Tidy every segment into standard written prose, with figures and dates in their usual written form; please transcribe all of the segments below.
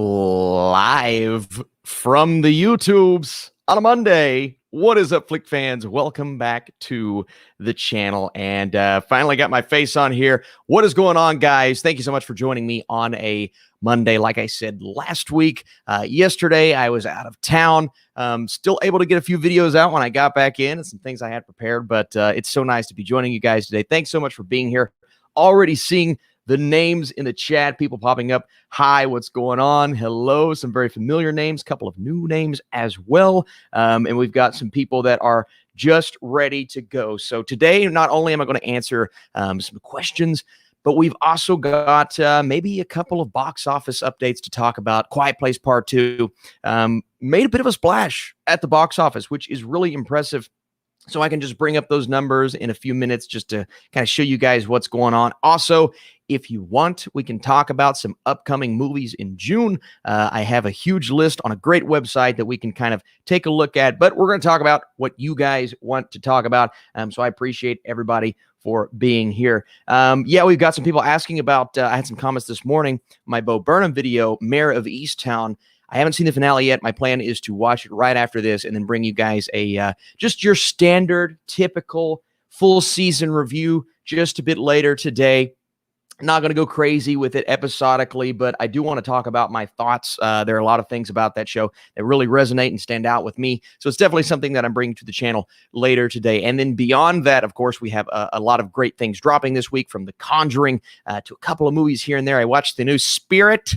Live from the YouTubes on a Monday. What is up, Flick fans? Welcome back to the channel. And finally got my face on here. What is going on, guys? Thank you so much for joining me on a Monday. Like I said last week, yesterday I was out of town. Still able to get a few videos out when I got back in and some things I had prepared. But it's so nice to be joining you guys today. Thanks so much for being here. Already seeing the names in the chat, people popping up. Hi, what's going on? Hello, some very familiar names, couple of new names as well. And we've got some people that are just ready to go. So today, not only am I going to answer some questions, but we've also got maybe a couple of box office updates to talk about. Quiet Place Part 2 made a bit of a splash at the box office, which is really impressive. So I can just bring up those numbers in a few minutes just to kind of show you guys what's going on. Also, if you want, we can talk about some upcoming movies in June. I have a huge list on a great website that we can kind of take a look at, but we're going to talk about what you guys want to talk about. So I appreciate everybody for being here. Yeah, we've got some people asking about, I had some comments this morning, my Bo Burnham video, Mayor of Easttown. I haven't seen the finale yet. My plan is to watch it right after this and then bring you guys a just your standard, typical full season review just a bit later today. Not going to go crazy with it episodically, but I do want to talk about my thoughts. There are a lot of things about that show that really resonate and stand out with me. So it's definitely something that I'm bringing to the channel later today. And then beyond that, of course, we have a lot of great things dropping this week, from The Conjuring to a couple of movies here and there. I watched the new Spirit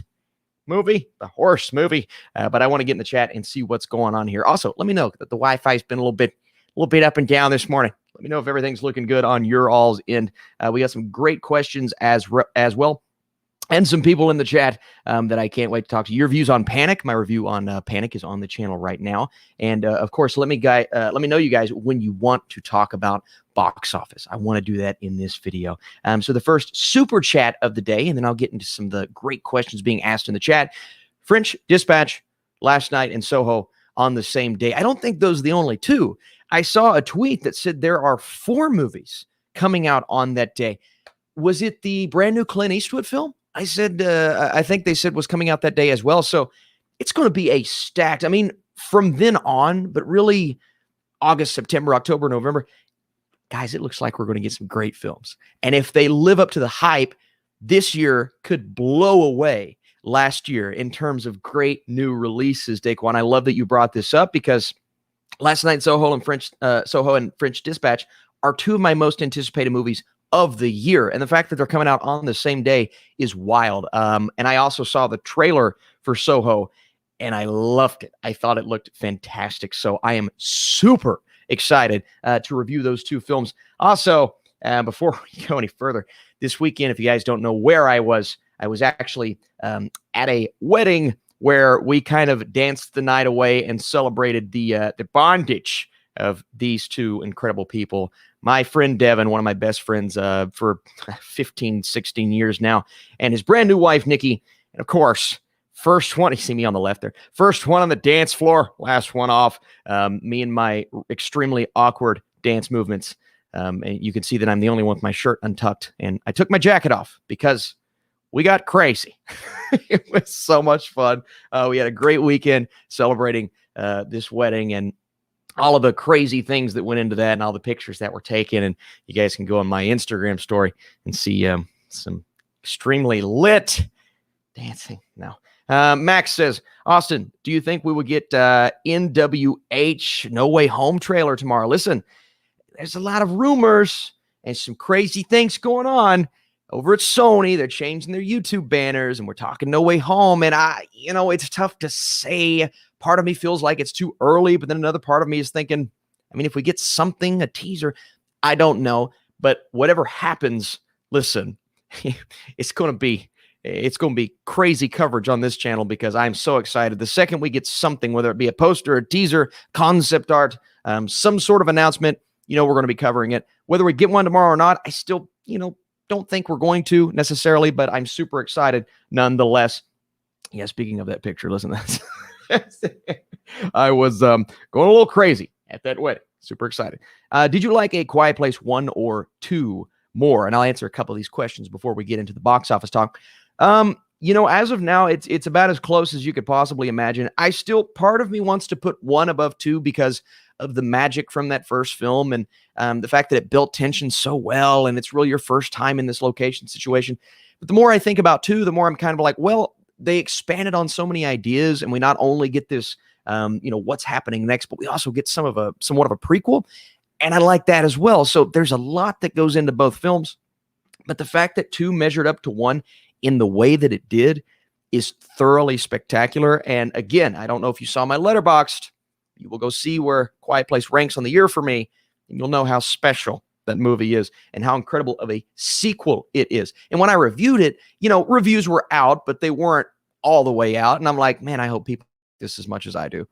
movie, the horse movie, but I want to get in the chat and see what's going on here. Also, let me know that the Wi-Fi's been a little bit up and down this morning. Let me know if everything's looking good on your all's end. We got some great questions as well, and some people in the chat that I can't wait to talk to. Your views on Panic. My review on Panic is on the channel right now. And of course, let me know, you guys, when you want to talk about box office. I want to do that in this video. So the first super chat of the day, and then I'll get into some of the great questions being asked in the chat. French Dispatch, Last Night in Soho on the same day. I don't think those are the only two. I saw a tweet that said there are 4 movies coming out on that day. Was it the brand new Clint Eastwood film? I said, I think they said was coming out that day as well. So it's going to be a stacked, I mean, from then on, but really August, September, October, November, guys, it looks like we're going to get some great films. And if they live up to the hype, this year could blow away last year in terms of great new releases. Daquan, I love that you brought this up, because Last Night in Soho and French Dispatch are 2 of my most anticipated movies of the year. And the fact that they're coming out on the same day is wild. And I also saw the trailer for Soho, and I loved it. I thought it looked fantastic. So I am super excited to review those 2 films. Also, before we go any further, this weekend, if you guys don't know where I was actually at a wedding where we kind of danced the night away and celebrated the bondage of these 2 incredible people. My friend Devin, one of my best friends for 15, 16 years now, and his brand new wife, Nikki. And of course, first one, you see me on the left there, first one on the dance floor, last one off. Me and my extremely awkward dance movements. And you can see that I'm the only one with my shirt untucked. And I took my jacket off because we got crazy. It was so much fun. We had a great weekend celebrating this wedding and all of the crazy things that went into that and all the pictures that were taken. And you guys can go on my Instagram story and see some extremely lit dancing. No. Max says, Austin, do you think we will get NWH No Way Home trailer tomorrow? Listen, there's a lot of rumors and some crazy things going on over at Sony. They're changing their YouTube banners, and we're talking No Way Home. And it's tough to say. Part of me feels like it's too early, but then another part of me is thinking, I mean, if we get something, a teaser, I don't know. But whatever happens, listen, it's going to be crazy coverage on this channel, because I'm so excited. The second we get something, whether it be a poster, a teaser, concept art, some sort of announcement, we're going to be covering it. Whether we get one tomorrow or not, I still, don't think we're going to necessarily, but I'm super excited nonetheless. Yeah, speaking of that picture, listen to this. I was going a little crazy at that wedding. Super excited. Did you like A Quiet Place 1 or 2 more? And I'll answer a couple of these questions before we get into the box office talk. as of now, it's about as close as you could possibly imagine. Part of me wants to put 1 above 2 because of the magic from that first film and the fact that it built tension so well, and it's really your first time in this location situation. But the more I think about 2, the more I'm kind of like, well, they expanded on so many ideas, and we not only get this, what's happening next, but we also get somewhat of a prequel, and I like that as well. So there's a lot that goes into both films, but the fact that 2 measured up to 1 in the way that it did is thoroughly spectacular. And again, I don't know if you saw my Letterboxd. You will go see where Quiet Place ranks on the year for me, and you'll know how special that movie is and how incredible of a sequel it is. And when I reviewed it, reviews were out, but they weren't all the way out. And I'm like, man, I hope people like this as much as I do.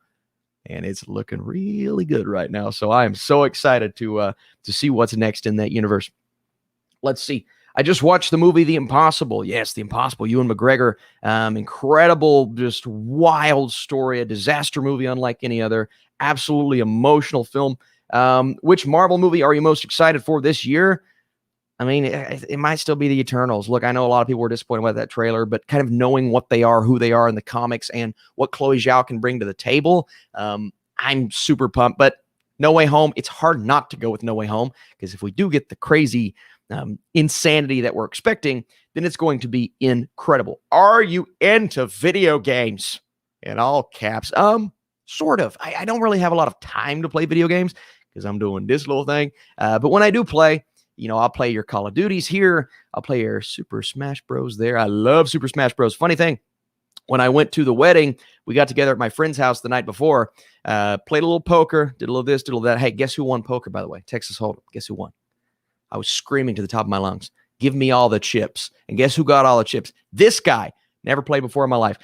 And it's looking really good right now. So I am so excited to see what's next in that universe. Let's see. I just watched the movie The Impossible. Yes, The Impossible. Ewan McGregor. Incredible, just wild story. A disaster movie unlike any other. Absolutely emotional film. Which Marvel movie are you most excited for this year? I mean, it might still be the Eternals. Look, I know a lot of people were disappointed with that trailer, but kind of knowing what they are, who they are in the comics, and what Chloe Zhao can bring to the table, I'm super pumped. But No Way Home, it's hard not to go with No Way Home, because if we do get the crazy insanity that we're expecting, then it's going to be incredible. Are you into video games? In all caps. Sort of. I don't really have a lot of time to play video games because I'm doing this little thing. But when I do play, I'll play your Call of Duties here. I'll play your Super Smash Bros. There. I love Super Smash Bros. Funny thing, when I went to the wedding, we got together at my friend's house the night before, played a little poker, did a little this, did a little that. Hey, guess who won poker, by the way? Texas Hold'em. Guess who won? I was screaming to the top of my lungs, give me all the chips. And guess who got all the chips? This guy. Never played before in my life.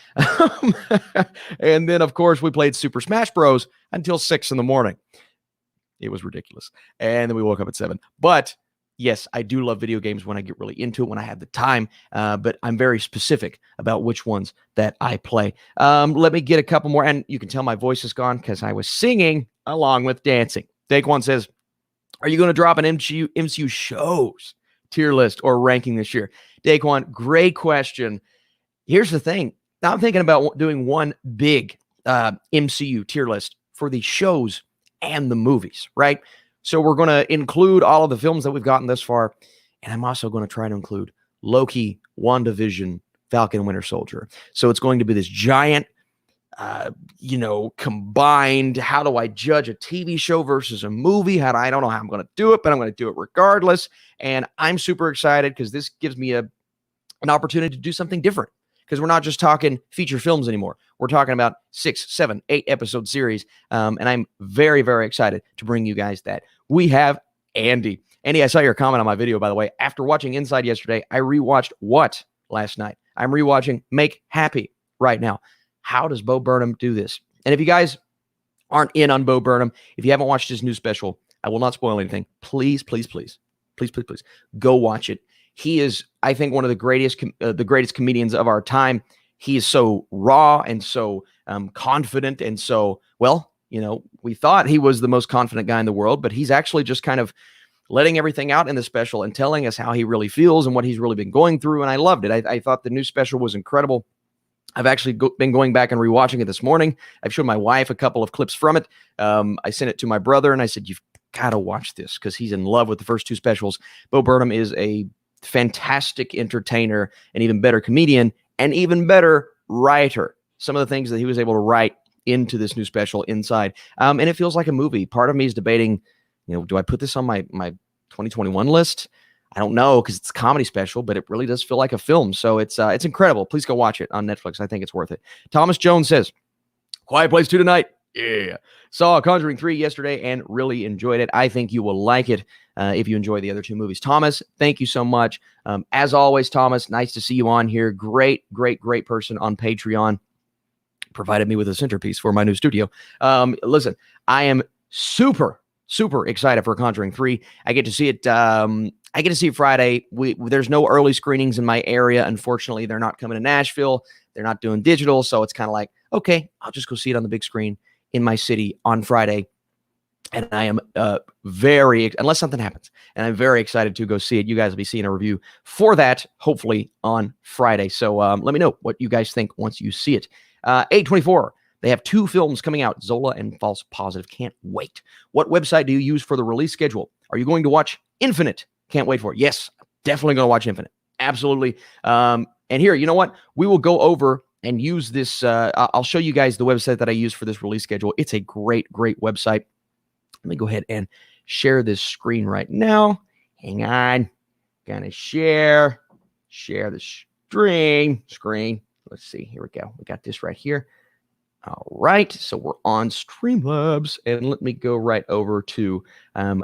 And then, of course, we played Super Smash Bros. Until 6 in the morning. It was ridiculous. And then we woke up at 7. But, yes, I do love video games when I get really into it, when I have the time. But I'm very specific about which ones that I play. Let me get a couple more. And you can tell my voice is gone because I was singing along with dancing. Daquan says, are you going to drop an MCU shows tier list or ranking this year? Daquan, great question. Here's the thing. I'm thinking about doing one big MCU tier list for the shows and the movies, right? So we're going to include all of the films that we've gotten this far. And I'm also going to try to include Loki, WandaVision, Falcon, Winter Soldier. So it's going to be this giant, combined, how do I judge a TV show versus a movie? I don't know how I'm going to do it, but I'm going to do it regardless. And I'm super excited because this gives me an opportunity to do something different. Because we're not just talking feature films anymore. We're talking about 6, 7, 8 episode series. And I'm very, very excited to bring you guys that. We have Andy. Andy, I saw your comment on my video, by the way. After watching Inside yesterday, I rewatched What last night? I'm rewatching Make Happy right now. How does Bo Burnham do this? And if you guys aren't in on Bo Burnham, if you haven't watched his new special, I will not spoil anything. Please, please, please, please, please, please go watch it. He is, I think, one of the greatest comedians of our time. He is so raw and so confident and so, we thought he was the most confident guy in the world, but he's actually just kind of letting everything out in the special and telling us how he really feels and what he's really been going through. And I loved it. I thought the new special was incredible. I've actually been going back and rewatching it this morning. I've showed my wife a couple of clips from it. I sent it to my brother and I said, you've got to watch this because he's in love with the first 2 specials. Bo Burnham is a fantastic entertainer, an even better comedian, and even better writer. Some of the things that he was able to write into this new special Inside. And it feels like a movie. Part of me is debating, do I put this on my 2021 list? I don't know because it's a comedy special, but it really does feel like a film. So it's incredible. Please go watch it on Netflix. I think it's worth it. Thomas Jones says, Quiet Place 2 tonight. Yeah. Saw Conjuring 3 yesterday and really enjoyed it. I think you will like it if you enjoy the other 2 movies. Thomas, thank you so much. As always, Thomas, nice to see you on here. Great, great, great person on Patreon. Provided me with a centerpiece for my new studio. Listen, I am super excited for Conjuring 3. I get to see it. I get to see it Friday. There's no early screenings in my area. Unfortunately, they're not coming to Nashville. They're not doing digital. So it's kind of like, okay, I'll just go see it on the big screen in my city on Friday. And I am unless something happens, and I'm very excited to go see it. You guys will be seeing a review for that, hopefully on Friday. So let me know what you guys think once you see it. A24, they have 2 films coming out, Zola and False Positive. Can't wait. What website do you use for the release schedule? Are you going to watch Infinite? Can't wait for it. Yes, definitely going to watch Infinite. Absolutely. And here, you know what? We will go over and use this. I'll show you guys the website that I use for this release schedule. It's a great, great website. Let me go ahead and share this screen right now. Hang on. Gonna share the screen. Let's see. Here we go. We got this right here. All right. So we're on Streamlabs. And let me go right over to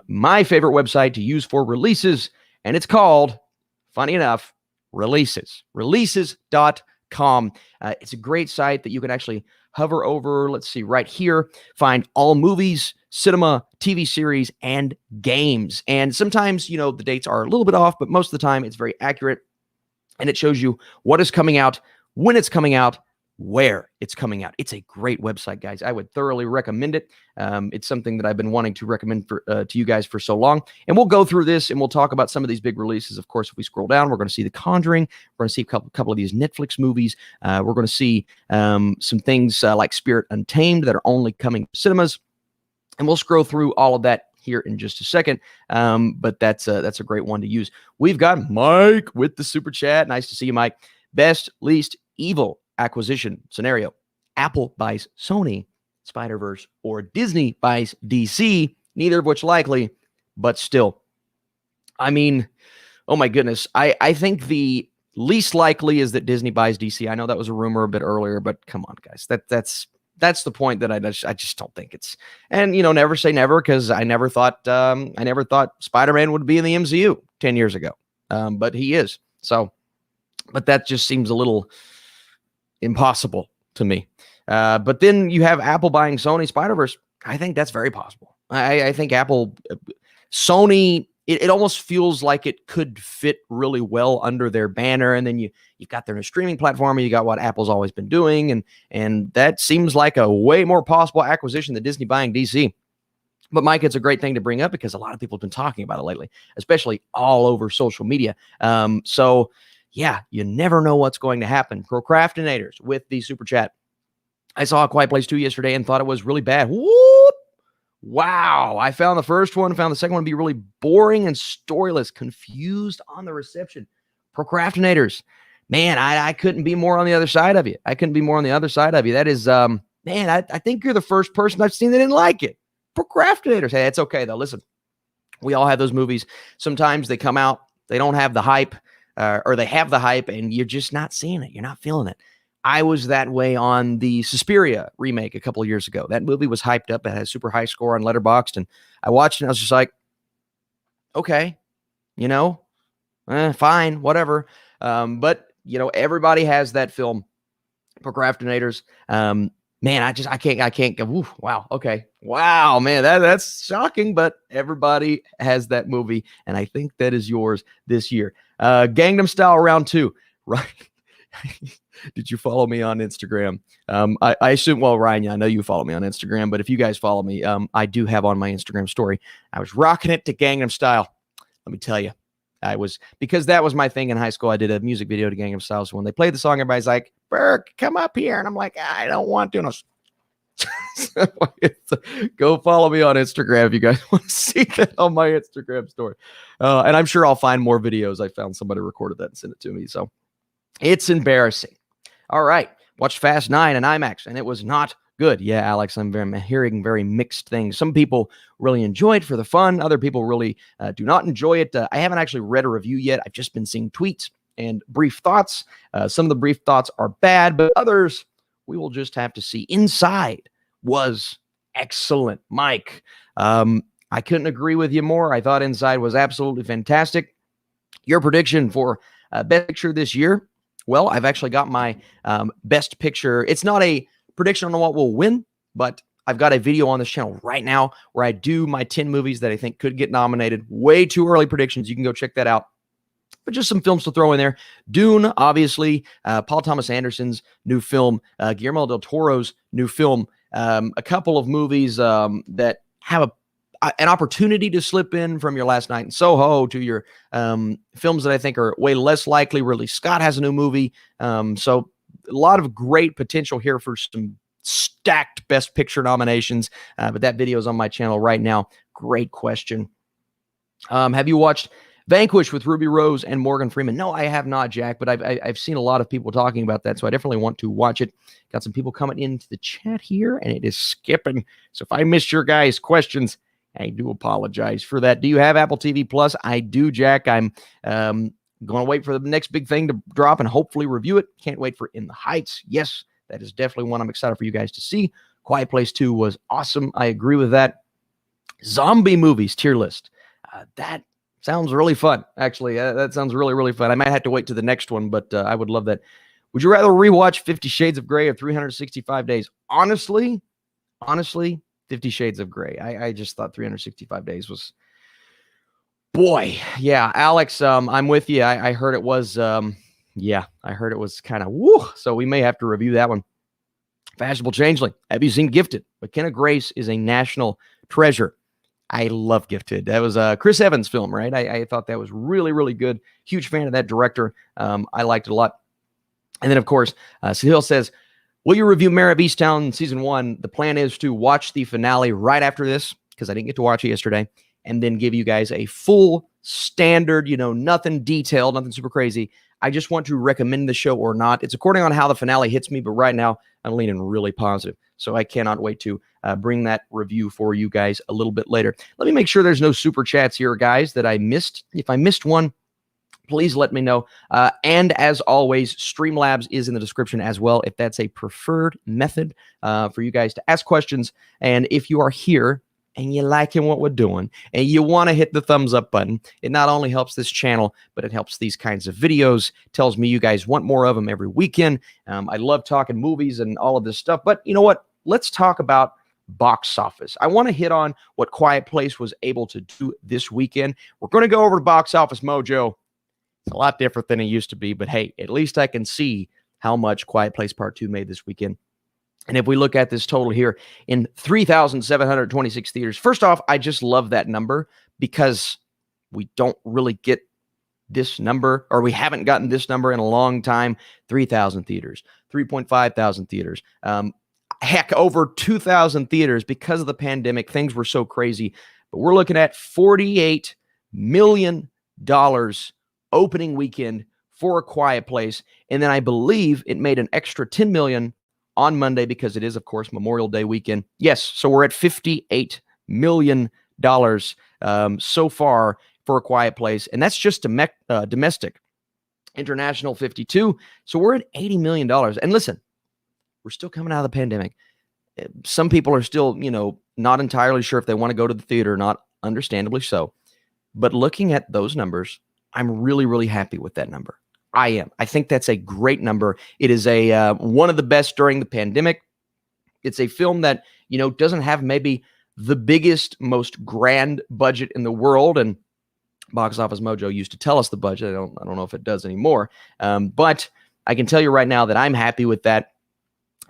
my favorite website to use for releases. And it's called, funny enough, Releases. Releases.com. It's a great site that you can actually hover over. Let's see, right here. Find all movies, cinema, TV series, and games. And sometimes, the dates are a little bit off, but most of the time it's very accurate. And it shows you what is coming out, when it's coming out, where it's coming out. It's a great website, guys. I would thoroughly recommend it. It's something that I've been wanting to recommend to you guys for so long. And we'll go through this and we'll talk about some of these big releases. Of course, if we scroll down, we're going to see The Conjuring. We're going to see a couple of these Netflix movies. We're going to see some things like Spirit Untamed that are only coming to cinemas. And we'll scroll through all of that here in just a second. But that's a great one to use. We've got Mike with the super chat. Nice to see you, Mike. Best, least evil acquisition scenario: Apple buys Sony, Spider-Verse, or Disney buys DC, neither of which likely, but still. I mean, oh my goodness. I think the least likely is that Disney buys DC. I know that was a rumor a bit earlier, but come on, guys. That's the point that I just don't think it's. And never say never, because I never thought Spider-Man would be in the MCU 10 years ago. But he is. So, but that just seems a little impossible to me. But then you have Apple buying Sony, Spider-Verse. I think that's very possible. I think Sony, it almost feels like it could fit really well under their banner. And then you've got their new streaming platform, and you got what Apple's always been doing. And that seems like a way more possible acquisition than Disney buying DC. But Mike, it's a great thing to bring up because a lot of people have been talking about it lately, especially all over social media. So yeah, you never know what's going to happen. Procrastinators with the super chat. I saw A Quiet Place 2 yesterday and thought it was really bad. Whoop! Wow. I found the first one, found the second one to be really boring and storyless, confused on the reception. Procrastinators. Man, I couldn't be more on the other side of you. That is, man, I think you're the first person I've seen that didn't like it. Procrastinators. Hey, it's okay, though. Listen, we all have those movies. Sometimes they come out, they don't have the hype. Or they have the hype and you're just not seeing it. You're not feeling it. I was that way on the Suspiria remake a couple of years ago. That movie was hyped up. It had a super high score on Letterboxd. And I watched it and I was just like, okay, fine, whatever. But, everybody has that film, Procrastinators. Man, I can't go, ooh, wow, okay. Wow, man, that's shocking, but everybody has that movie, and I think that is yours this year. Gangnam Style Round 2, right? Did you follow me on Instagram? I assume, well, Ryan, I know you follow me on Instagram, but if you guys follow me, I do have on my Instagram story, I was rocking it to Gangnam Style. Let me tell you, because that was my thing in high school. I did a music video to Gangnam Style. So when they played the song, everybody's like, Burke, come up here. And I'm like, I don't want to. Go follow me on Instagram if you guys want to see that on my Instagram story. And I'm sure I'll find more videos. I found somebody recorded that and sent it to me. So it's embarrassing. All right. Watched Fast 9 in IMAX, and it was not good. Yeah, Alex, I'm hearing very mixed things. Some people really enjoy it for the fun. Other people really do not enjoy it. I haven't actually read a review yet. I've just been seeing tweets and brief thoughts. Some of the brief thoughts are bad, but others we will just have to see. Inside was excellent. Mike, I couldn't agree with you more. I thought Inside was absolutely fantastic. Your prediction for Best Picture this year? Well, I've actually got my Best Picture. It's not a prediction on what will win, but I've got a video on this channel right now where I do my 10 movies that I think could get nominated. Way too early predictions. You can go check that out. But just some films to throw in there. Dune, obviously. Paul Thomas Anderson's new film. Guillermo del Toro's new film. A couple of movies that have a an opportunity to slip in from your Last Night in Soho to your films that I think are way less likely. Ridley Scott has a new movie. So a lot of great potential here for some stacked Best Picture nominations. But that video is on my channel right now. Great question. Have you watched Vanquish with Ruby Rose and Morgan Freeman? No, I have not, Jack, but I've seen a lot of people talking about that, so I definitely want to watch it. Got some people coming into the chat here, and it is skipping. So if I missed your guys' questions, I do apologize for that. Do you have Apple TV Plus? I do, Jack. I'm going to wait for the next big thing to drop and hopefully review it. Can't wait for In the Heights. Yes, that is definitely one I'm excited for you guys to see. Quiet Place 2 was awesome. I agree with that. Zombie movies tier list. That sounds really fun, actually. That sounds really, really fun. I might have to wait to the next one, but I would love that. Would you rather rewatch 50 Shades of Grey or 365 Days? Honestly, 50 Shades of Grey. I just thought 365 Days was... Boy, yeah, Alex, I'm with you. I heard it was, yeah, I heard it was kind of woo. So we may have to review that one. Fashionable Changeling. Have you seen Gifted? McKenna Grace is a national treasure. I love Gifted. That was a Chris Evans film, right? I thought that was really, really good. Huge fan of that director. I liked it a lot. And then, of course, Sahil says, will you review Mare of Easttown Season 1? The plan is to watch the finale right after this, because I didn't get to watch it yesterday, and then give you guys a full standard, nothing detailed, nothing super crazy. I just want to recommend the show or not. It's according on how the finale hits me, but right now I'm leaning really positive. So I cannot wait to bring that review for you guys a little bit later. Let me make sure there's no super chats here, guys, that I missed. If I missed one, please let me know. And as always, Streamlabs is in the description as well, if that's a preferred method for you guys to ask questions. And if you are here and you're liking what we're doing and you want to hit the thumbs up button, it not only helps this channel, but it helps these kinds of videos, tells me you guys want more of them every weekend. I love talking movies and all of this stuff, but you know what? Let's talk about box office. I want to hit on what Quiet Place was able to do this weekend. We're going to go over to Box Office Mojo. It's a lot different than it used to be, but hey, at least I can see how much Quiet Place Part 2 made this weekend. And if we look at this total here in 3,726 theaters, first off, I just love that number because we don't really get this number, or we haven't gotten this number in a long time. 3,000 theaters, 3.5 thousand theaters, heck, over 2,000 theaters. Because of the pandemic, things were so crazy. But we're looking at $48 million opening weekend for A Quiet Place. And then I believe it made an extra $10 million on Monday because it is, of course, Memorial Day weekend. Yes, so we're at $58 million so far for A Quiet Place, and that's just domestic. International, 52. So we're at $80 million. And listen, we're still coming out of the pandemic. Some people are still, not entirely sure if they want to go to the theater or not, understandably so. But looking at those numbers, I'm really, really happy with that number. I am. I think that's a great number. It is a one of the best during the pandemic. It's a film that, doesn't have maybe the biggest, most grand budget in the world. And Box Office Mojo used to tell us the budget. I don't know if it does anymore. But I can tell you right now that I'm happy with that.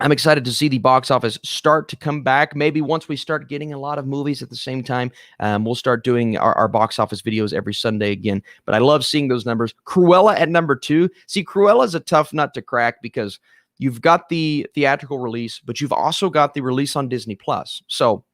I'm excited to see the box office start to come back. Maybe once we start getting a lot of movies at the same time, we'll start doing our box office videos every Sunday again. But I love seeing those numbers. Cruella at number 2. See, Cruella is a tough nut to crack because you've got the theatrical release, but you've also got the release on Disney Plus. So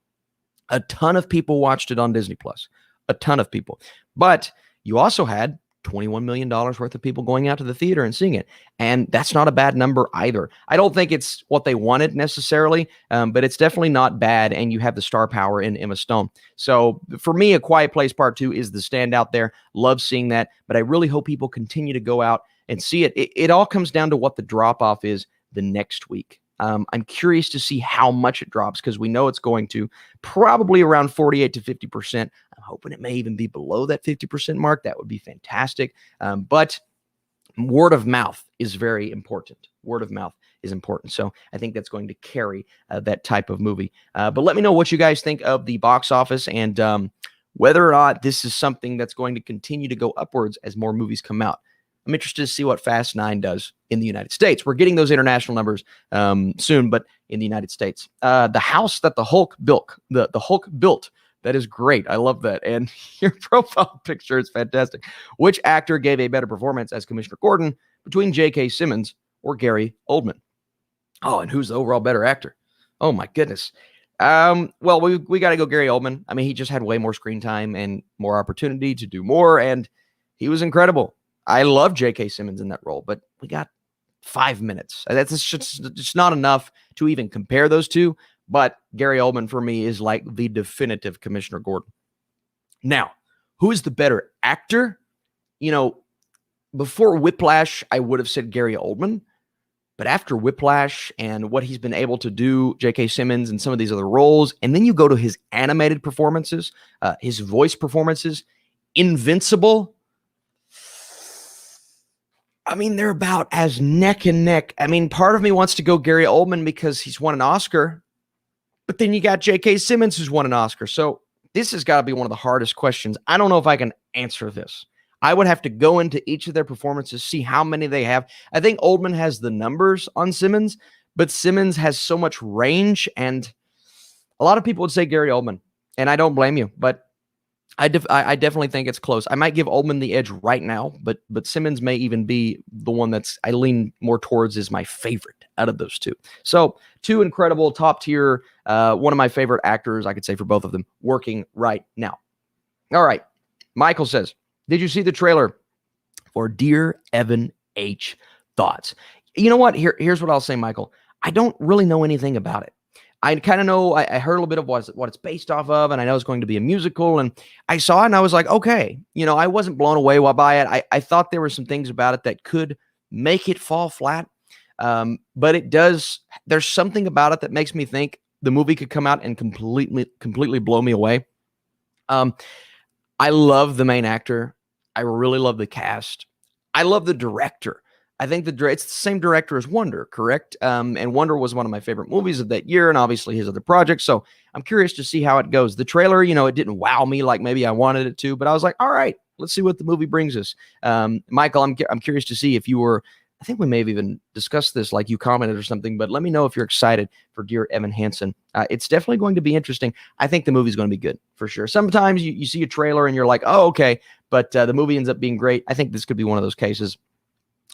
a ton of people watched it on Disney Plus. A ton of people. But you also had $21 million worth of people going out to the theater and seeing it. And that's not a bad number either. I don't think it's what they wanted necessarily, but it's definitely not bad. And you have the star power in Emma Stone. So for me, A Quiet Place Part 2 is the standout there. Love seeing that. But I really hope people continue to go out and see it. It all comes down to what the drop-off is the next week. I'm curious to see how much it drops because we know it's going to probably around 48 to 50%. I'm hoping it may even be below that 50% mark. That would be fantastic. But word of mouth is very important. Word of mouth is important. So I think that's going to carry that type of movie. But let me know what you guys think of the box office and whether or not this is something that's going to continue to go upwards as more movies come out. I'm interested to see what Fast 9 does in the United States. We're getting those international numbers soon, but in the United States. The house that the Hulk built, That is great. I love that. And your profile picture is fantastic. Which actor gave a better performance as Commissioner Gordon between J.K. Simmons or Gary Oldman? Oh, and who's the overall better actor? Oh, my goodness. Well, we got to go Gary Oldman. I mean, he just had way more screen time and more opportunity to do more, and he was incredible. I love J.K. Simmons in that role, but we got 5 minutes. That's just not enough to even compare those two. But Gary Oldman, for me, is like the definitive Commissioner Gordon. Now, who is the better actor? You know, before Whiplash, I would have said Gary Oldman. But after Whiplash and what he's been able to do, J.K. Simmons and some of these other roles, and then you go to his animated performances, his voice performances, Invincible. I mean, they're about as neck and neck. I mean, part of me wants to go Gary Oldman because he's won an Oscar. But then you got J.K. Simmons who's won an Oscar. So this has got to be one of the hardest questions. I don't know if I can answer this. I would have to go into each of their performances, see how many they have. I think Oldman has the numbers on Simmons, but Simmons has so much range. And a lot of people would say Gary Oldman. And I don't blame you. But I definitely think it's close. I might give Oldman the edge right now, but Simmons may even be the one I lean more towards is my favorite out of those two. So two incredible top tier, one of my favorite actors, I could say for both of them, working right now. All right. Michael says, did you see the trailer for Dear Evan H? Thoughts? You know what? Here's what I'll say, Michael. I don't really know anything about it. I kind of know, I heard a little bit of what it's based off of, and I know it's going to be a musical, and I saw it, and I was like, okay. You know, I wasn't blown away by it. I thought there were some things about it that could make it fall flat, but it does. There's something about it that makes me think the movie could come out and completely blow me away. I love the main actor. I really love the cast. I love the director. I think it's the same director as Wonder, correct? And Wonder was one of my favorite movies of that year, and obviously his other projects. So I'm curious to see how it goes. The trailer, you know, it didn't wow me like maybe I wanted it to, but I was like, all right, let's see what the movie brings us. Michael, I'm curious to see if you were. I think we may have even discussed this, like you commented or something. But let me know if you're excited for Dear Evan Hansen. It's definitely going to be interesting. I think the movie's going to be good for sure. Sometimes you see a trailer and you're like, oh, okay, but the movie ends up being great. I think this could be one of those cases.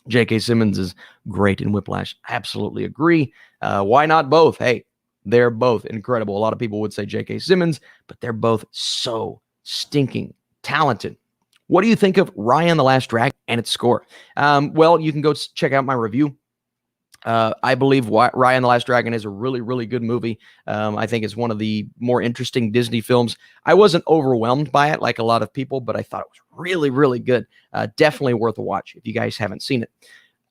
J.K. Simmons is great in Whiplash. I absolutely agree. Why not both? Hey, they're both incredible. A lot of people would say J.K. Simmons, but they're both so stinking talented. What do you think of Raya and the Last Dragon and its score? Well, you can go check out my review. I believe Raya and the Last Dragon is a really, really good movie. I think it's one of the more interesting Disney films. I wasn't overwhelmed by it like a lot of people, but I thought it was really, really good. Definitely worth a watch if you guys haven't seen it.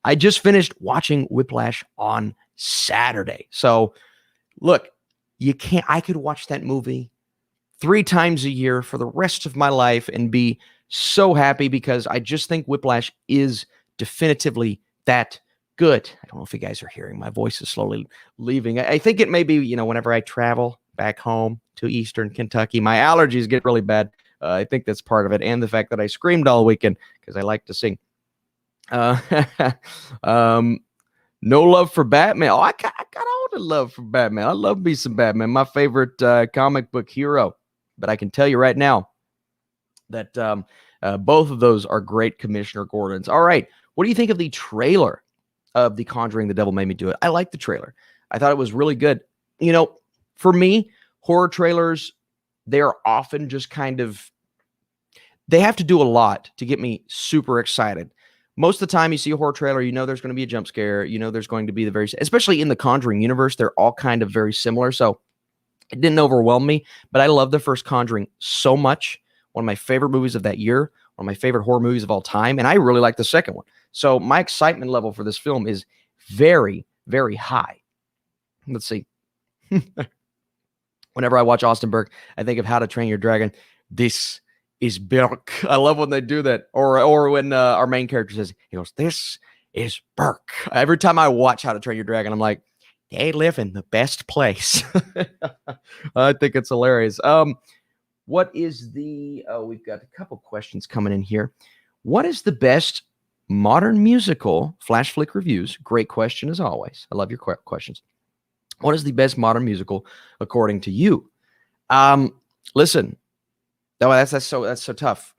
I just finished watching Whiplash on Saturday. So look, I could watch that movie 3 times a year for the rest of my life and be so happy because I just think Whiplash is definitively that good. I don't know if you guys are hearing my voice is slowly leaving. I think it may be, you know, whenever I travel back home to Eastern Kentucky, my allergies get really bad. I think that's part of it. And the fact that I screamed all weekend because I like to sing. No love for Batman. Oh, I got all the love for Batman. I love me some Batman, my favorite comic book hero. But I can tell you right now that both of those are great Commissioner Gordons. All right. What do you think of the trailer of the Conjuring The Devil Made Me Do It? I like the trailer. I thought it was really good. You know, for me, horror trailers, they're often just kind of, they have to do a lot to get me super excited. Most of the time you see a horror trailer, you know there's going to be a jump scare. You know there's going to be especially in the Conjuring universe, they're all kind of very similar. So it didn't overwhelm me, but I love the first Conjuring so much. One of my favorite movies of that year, one of my favorite horror movies of all time, and I really like the second one. So my excitement level for this film is very, very high. Let's see. Whenever I watch Austin Burke, I think of How to Train Your Dragon. This is Burke. I love when they do that. Or when our main character says, he goes, this is Burke. Every time I watch How to Train Your Dragon, I'm like, they live in the best place. I think it's hilarious. What is we've got a couple questions coming in here. What is the best modern musical? Flash Flick Reviews. Great question as always. I love your questions. What is the best modern musical according to you? Listen, no, that's so tough.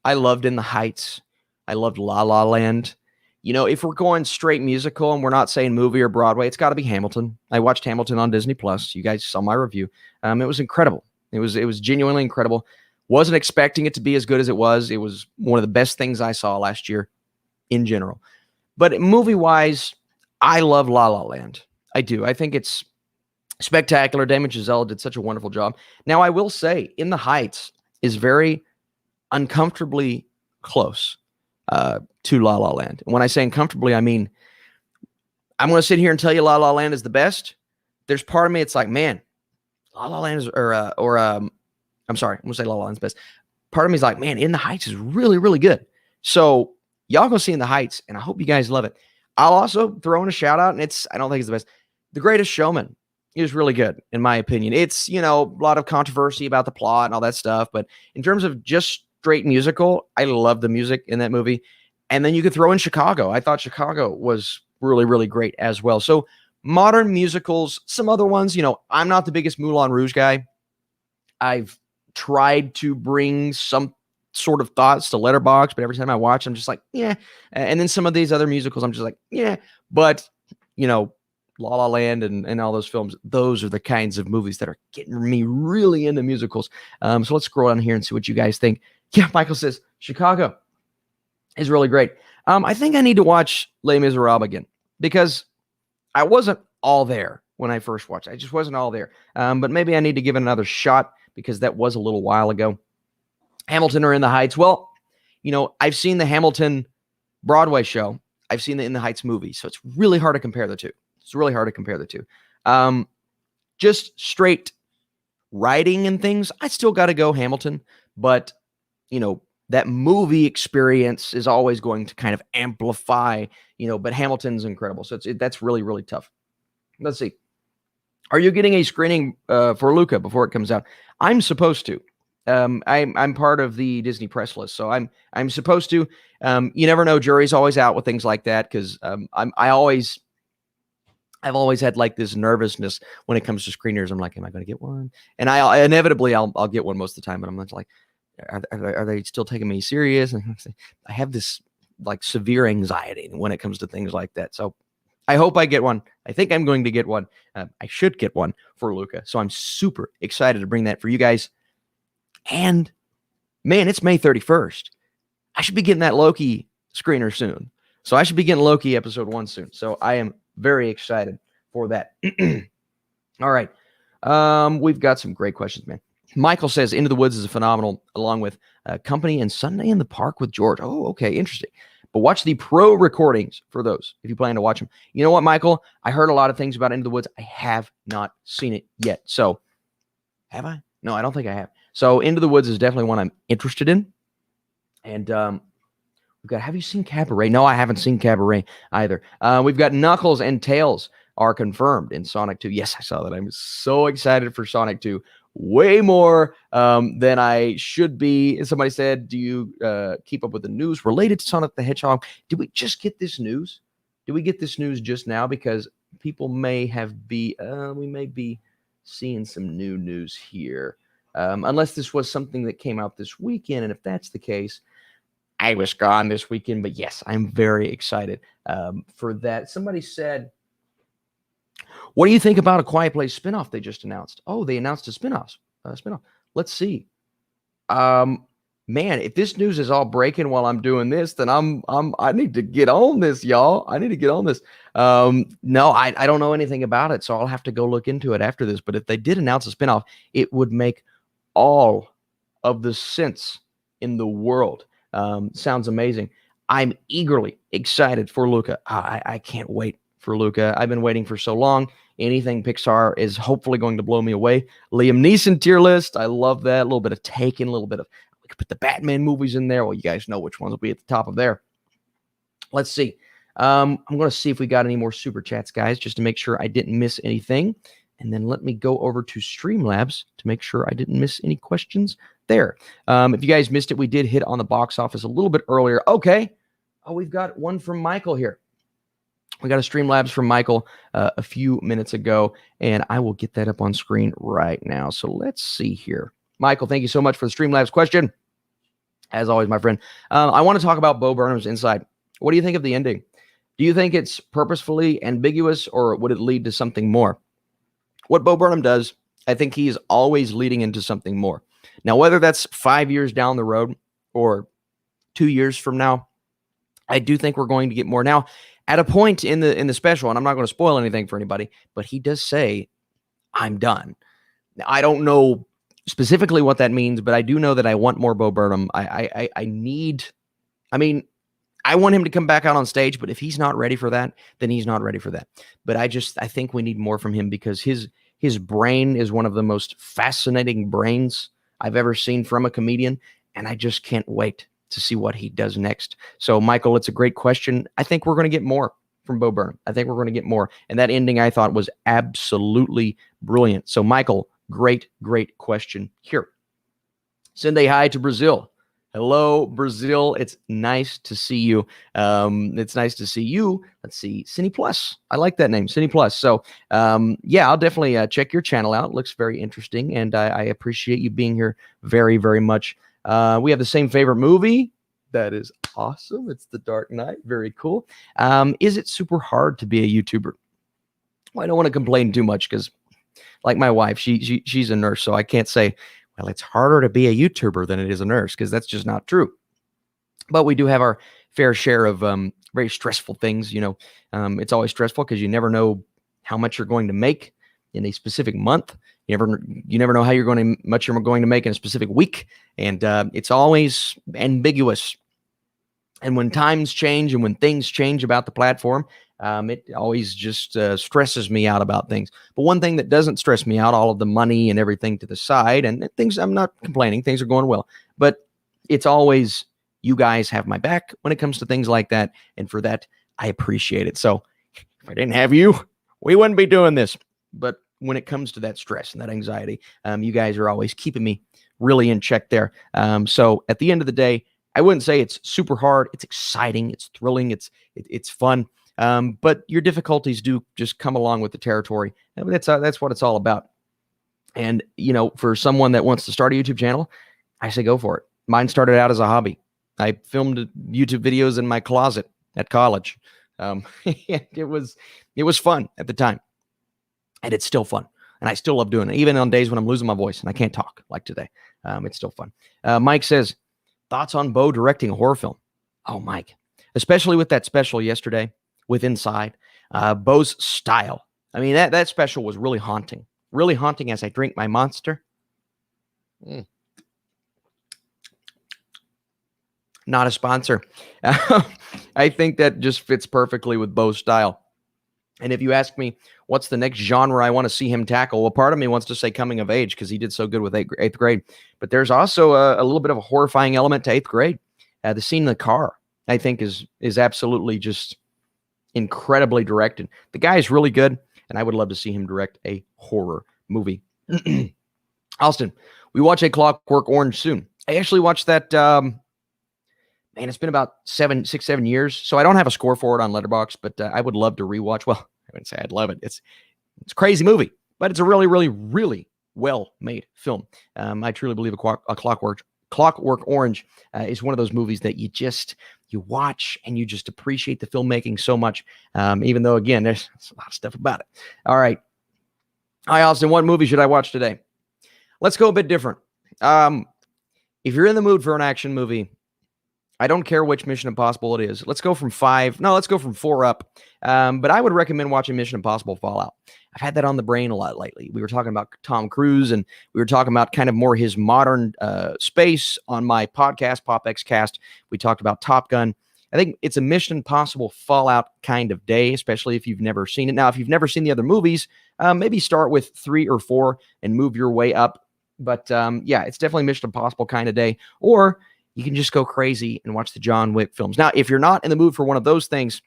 I loved In the Heights. I loved La La Land. You know, if we're going straight musical and we're not saying movie or Broadway, it's got to be Hamilton. I watched Hamilton on Disney Plus. You guys saw my review. It was incredible. It was genuinely incredible. Wasn't expecting it to be as good as it was. It was one of the best things I saw last year in general. But movie-wise, I love La La Land. I do. I think it's spectacular. Damien Chazelle did such a wonderful job. Now, I will say, In the Heights is very uncomfortably close to La La Land. And when I say uncomfortably, I mean, I'm going to sit here and tell you La La Land is the best. There's part of me, it's like, man, La La Land is, I'm sorry, I'm going to say La La Land's best. Part of me is like, man, In the Heights is really, really good. So y'all go see In the Heights, and I hope you guys love it. I'll also throw in a shout out, and I don't think it's the best. The Greatest Showman is really good, in my opinion. It's, a lot of controversy about the plot and all that stuff, but in terms of just straight musical, I love the music in that movie. And then you could throw in Chicago. I thought Chicago was really, really great as well. So modern musicals, some other ones, I'm not the biggest Moulin Rouge guy. I've tried to bring some sort of thoughts to Letterboxd, but every time I watch, I'm just like, yeah. And then some of these other musicals, I'm just like, yeah. But, La La Land and all those films, those are the kinds of movies that are getting me really into musicals. So let's scroll down here and see what you guys think. Yeah, Michael says Chicago is really great. I think I need to watch Les Miserables again because I wasn't all there when I first watched it. I just wasn't all there. But maybe I need to give it another shot because that was a little while ago. Hamilton or In the Heights? Well, I've seen the Hamilton Broadway show. I've seen the In the Heights movie. So it's really hard to compare the two. Just straight writing and things, I still got to go Hamilton. But, that movie experience is always going to kind of amplify, but Hamilton's incredible. So that's really, really tough. Let's see. Are you getting a screening for Luca before it comes out? I'm supposed to. I'm part of the Disney press list, so I'm supposed to. You never know. Jury's always out with things like that because I've always had like this nervousness when it comes to screeners. I'm like, am I going to get one? And I inevitably I'll get one most of the time, but I'm like, are they still taking me serious? And I have this like severe anxiety when it comes to things like that. So I hope I get one. I think I'm going to get one. I should get one for Luca. So I'm super excited to bring that for you guys. And man, it's May 31st. I should be getting that Loki screener soon. So I should be getting Loki episode 1 soon. So I am very excited for that. All right. We've got some great questions, man. Michael says Into the Woods is a phenomenal, along with Company and Sunday in the Park with George. Oh, okay. Interesting. But watch the pro recordings for those if you plan to watch them. You know what, Michael? I heard a lot of things about Into the Woods. I have not seen it yet. So have I? No, I don't think I have. So Into the Woods is definitely one I'm interested in. And we've got, have you seen Cabaret? No, I haven't seen Cabaret either. We've got Knuckles and Tails are confirmed in Sonic 2. Yes, I saw that. I'm so excited for Sonic 2. Way more than I should be. Somebody said, do you keep up with the news related to Sonic the Hedgehog? Did we just get this news? Did we get this news just now? Because people may have we may be seeing some new news here. Unless this was something that came out this weekend. And if that's the case, I was gone this weekend. But yes, I'm very excited for that. Somebody said, what do you think about a Quiet Place spinoff they just announced? Oh, they announced a spinoff. Let's see. Man, if this news is all breaking while I'm doing this, then I need to get on this, y'all. I need to get on this. No, I don't know anything about it, so I'll have to go look into it after this. But if they did announce a spinoff, it would make all of the sense in the world. Sounds amazing. I'm eagerly excited for Luca. I can't wait for Luca. I've been waiting for so long. Anything Pixar is hopefully going to blow me away. Liam Neeson tier list. I love that. A little bit of Taken, a little bit of, we could put the Batman movies in there. Well, you guys know which ones will be at the top of there. Let's see. I'm going to see if we got any more super chats, guys, just to make sure I didn't miss anything. And then let me go over to Streamlabs to make sure I didn't miss any questions there. If you guys missed it, we did hit on the box office a little bit earlier. Okay. Oh, we've got one from Michael here. We got a Streamlabs from Michael a few minutes ago, and I will get that up on screen right now. So let's see here. Michael, thank you so much for the Streamlabs question. As always, my friend. I want to talk about Bo Burnham's Inside. What do you think of the ending? Do you think it's purposefully ambiguous, or would it lead to something more? What Bo Burnham does, I think he is always leading into something more. Now, whether that's 5 years down the road or 2 years from now, I do think we're going to get more. Now, at a point in the special, and I'm not going to spoil anything for anybody, but he does say, "I'm done." Now, I don't know specifically what that means, but I do know that I want more Bo Burnham. I want him to come back out on stage, but if he's not ready for that, then he's not ready for that. But I think we need more from him, because his brain is one of the most fascinating brains I've ever seen from a comedian, and I just can't wait to see what he does next. So, Michael, it's a great question. I think we're going to get more from Bo Burnham. I think we're going to get more. And that ending, I thought, was absolutely brilliant. So, Michael, great question here. Send a hi to Brazil. Hello, Brazil. It's nice to see you. It's nice to see you. Let's see. Cine Plus. I like that name, Cine Plus. So, yeah, I'll definitely check your channel out. It looks very interesting, and I appreciate you being here very, very much. We have the same favorite movie. That is awesome. It's The Dark Knight. Very cool. Is it super hard to be a YouTuber? Well, I don't want to complain too much, because, like my wife, she's a nurse, so I can't say, well, it's harder to be a YouTuber than it is a nurse, because that's just not true. But we do have our fair share of very stressful things. It's always stressful because you never know how much you're going to make in a specific month. You never know how much you're going to make in a specific week, and it's always ambiguous. And when times change and when things change about the platform, it always just stresses me out about things. But one thing that doesn't stress me out, all of the money and everything to the side, and things, I'm not complaining, things are going well, but it's always, you guys have my back when it comes to things like that, and for that, I appreciate it. So if I didn't have you, we wouldn't be doing this. But when it comes to that stress and that anxiety, you guys are always keeping me really in check there. So at the end of the day, I wouldn't say it's super hard. It's exciting. It's thrilling. It's fun. But your difficulties do just come along with the territory. And that's what it's all about. And, for someone that wants to start a YouTube channel, I say go for it. Mine started out as a hobby. I filmed YouTube videos in my closet at college. It was fun at the time. And it's still fun. And I still love doing it, even on days when I'm losing my voice and I can't talk like today. It's still fun. Mike says, thoughts on Bo directing a horror film? Oh, Mike, especially with that special yesterday with Inside, Bo's style. I mean, that special was really haunting as I drink my Monster. Not a sponsor. I think that just fits perfectly with Bo's style. And if you ask me, what's the next genre I want to see him tackle? Well, part of me wants to say coming of age, because he did so good with eighth grade. But there's also a little bit of a horrifying element to eighth grade. The scene in the car, I think, is absolutely just incredibly directed. The guy is really good, and I would love to see him direct a horror movie. Austin, we watch A Clockwork Orange soon. I actually watched that. Man, it's been about 7 years, so I don't have a score for it on Letterboxd, but I would love to rewatch. Well, I wouldn't say I'd love it. It's a crazy movie, but it's a really, really, really well-made film. I truly believe A Clockwork Orange is one of those movies that you watch and you just appreciate the filmmaking so much, even though, again, there's a lot of stuff about it. All right. Hi, Austin. What movie should I watch today? Let's go a bit different. If you're in the mood for an action movie, I don't care which Mission Impossible it is. Let's go from 4 up. But I would recommend watching Mission Impossible Fallout. I've had that on the brain a lot lately. We were talking about Tom Cruise, and we were talking about kind of more his modern space on my podcast, PopXcast. We talked about Top Gun. I think it's a Mission Impossible Fallout kind of day, especially if you've never seen it. Now, if you've never seen the other movies, maybe start with 3 or 4 and move your way up. But yeah, it's definitely Mission Impossible kind of day. Or you can just go crazy and watch the John Wick films. Now, if you're not in the mood for one of those things,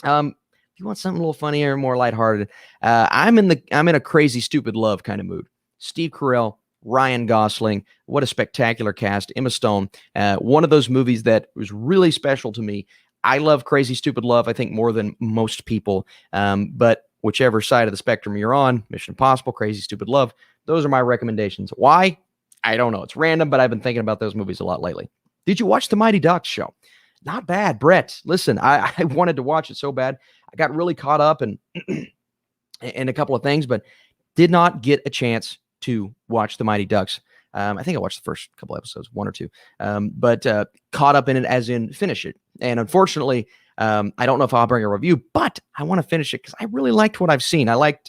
if you want something a little funnier, more lighthearted, I'm in a crazy, stupid love kind of mood. Steve Carell, Ryan Gosling, what a spectacular cast. Emma Stone, one of those movies that was really special to me. I love Crazy Stupid Love, I think, more than most people. But whichever side of the spectrum you're on, Mission Impossible, Crazy Stupid Love, those are my recommendations. Why? I don't know. It's random, but I've been thinking about those movies a lot lately. Did you watch the Mighty Ducks show? Not bad, Brett. Listen, I wanted to watch it so bad. I got really caught up in a couple of things, but did not get a chance to watch the Mighty Ducks. I think I watched the first couple episodes, one or two, but caught up in it as in finish it. And unfortunately, I don't know if I'll bring a review, but I want to finish it because I really liked what I've seen.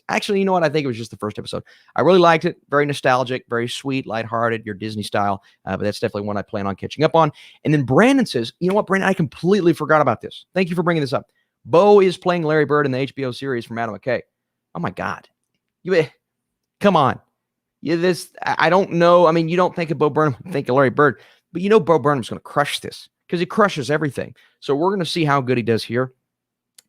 Actually, you know what? I think it was just the first episode. I really liked it. Very nostalgic, very sweet, lighthearted, your Disney style. But that's definitely one I plan on catching up on. And then Brandon says, you know what, Brandon? I completely forgot about this. Thank you for bringing this up. Beau is playing Larry Bird in the HBO series from Adam McKay. Oh my God. Come on. I don't know. I mean, you don't think of Bo Burnham, think of Larry Bird, but you know Bo Burnham's going to crush this because he crushes everything. So we're going to see how good he does here.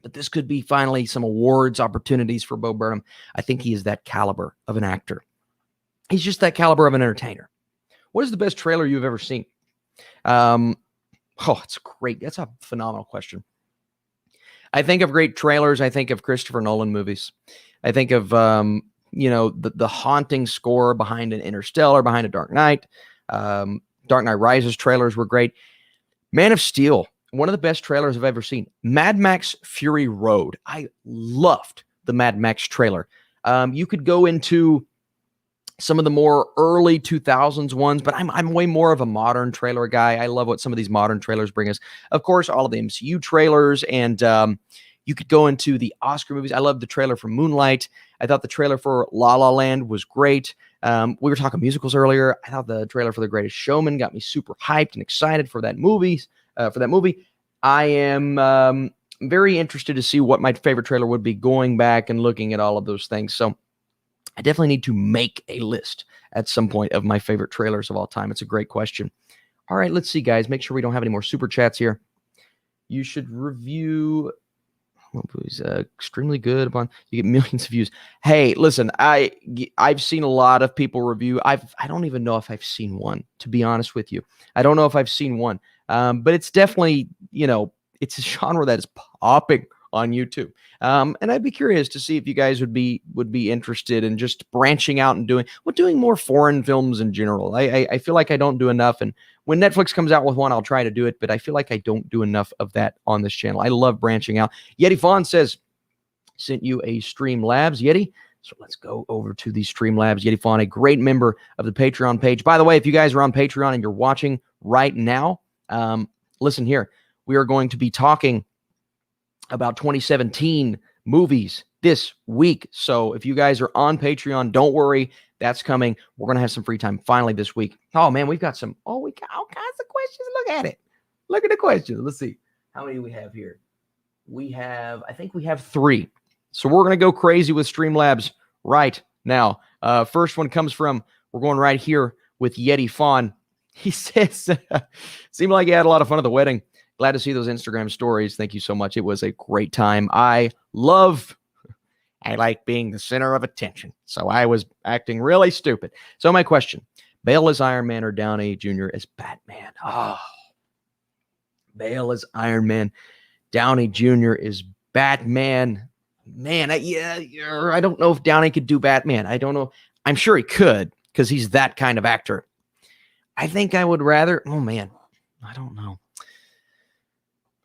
But this could be finally some awards opportunities for Bo Burnham. I think he is that caliber of an actor. He's just that caliber of an entertainer. What is the best trailer you've ever seen? It's great. That's a phenomenal question. I think of great trailers. I think of Christopher Nolan movies. I think of the haunting score behind an Interstellar, behind a Dark Knight. Dark Knight Rises trailers were great. Man of Steel, one of the best trailers I've ever seen. Mad Max Fury Road. I loved the Mad Max trailer. You could go into some of the more early 2000s ones, but I'm way more of a modern trailer guy. I love what some of these modern trailers bring us. Of course, all of the MCU trailers, and you could go into the Oscar movies. I love the trailer for Moonlight. I thought the trailer for La La Land was great. We were talking musicals earlier. I thought the trailer for The Greatest Showman got me super hyped and excited for that movie. I am very interested to see what my favorite trailer would be, going back and looking at all of those things. So I definitely need to make a list at some point of my favorite trailers of all time. It's a great question. All right, let's see, guys. Make sure we don't have any more super chats here. You should review... Movies extremely good upon you get millions of views. Hey, listen, I've seen a lot of people review. I don't even know if I've seen one, to be honest with you. I don't know if I've seen one. But it's definitely, it's a genre that is popping on YouTube. And I'd be curious to see if you guys would be interested in just branching out and doing more foreign films in general. I feel like I don't do enough, and when Netflix comes out with one, I'll try to do it, but I feel like I don't do enough of that on this channel. I love branching out. Yeti Fawn says, sent you a Streamlabs, Yeti. So let's go over to the Streamlabs. Yeti Fawn, a great member of the Patreon page. By the way, if you guys are on Patreon and you're watching right now, listen here. We are going to be talking about 2017 movies this week. So if you guys are on Patreon, don't worry. That's coming. We're going to have some free time finally this week. Oh, man, we got all kinds of questions. Look at it. Look at the questions. Let's see. How many do we have here? I think we have 3. So we're going to go crazy with Streamlabs right now. First one comes from, we're going right here with Yeti Fawn. He says, seemed like you had a lot of fun at the wedding. Glad to see those Instagram stories. Thank you so much. It was a great time. I like being the center of attention. So I was acting really stupid. So my question, Bale as Iron Man or Downey Jr. as Batman? Oh, Bale as Iron Man. Downey Jr. is Batman. Man, I don't know if Downey could do Batman. I don't know. I'm sure he could because he's that kind of actor. I think I would rather, I don't know.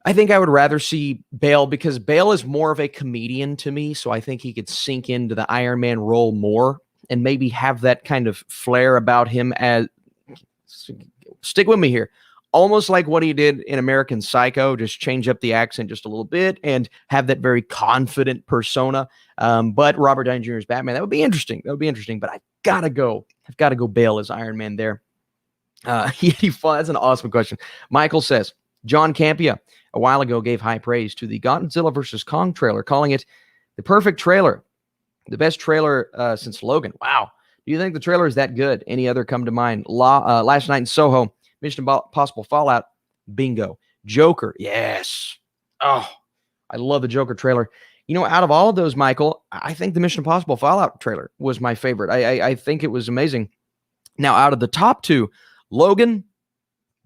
I think I would rather see Bale because Bale is more of a comedian to me. So I think he could sink into the Iron Man role more and maybe have that kind of flair about him as, stick with me here, almost like what he did in American Psycho, just change up the accent just a little bit and have that very confident persona. But Robert Downey Jr. as Batman, that would be interesting. But I've got to go Bale as Iron Man there. That's an awesome question. Michael says, John Campia a while ago gave high praise to the Godzilla vs. Kong trailer, calling it the perfect trailer, the best trailer since Logan. Wow. Do you think the trailer is that good? Any other come to mind? Last Night in Soho, Mission Impossible Fallout, bingo. Joker, yes. Oh, I love the Joker trailer. Out of all of those, Michael, I think the Mission Impossible Fallout trailer was my favorite. I think it was amazing. Now, out of the top 2, Logan,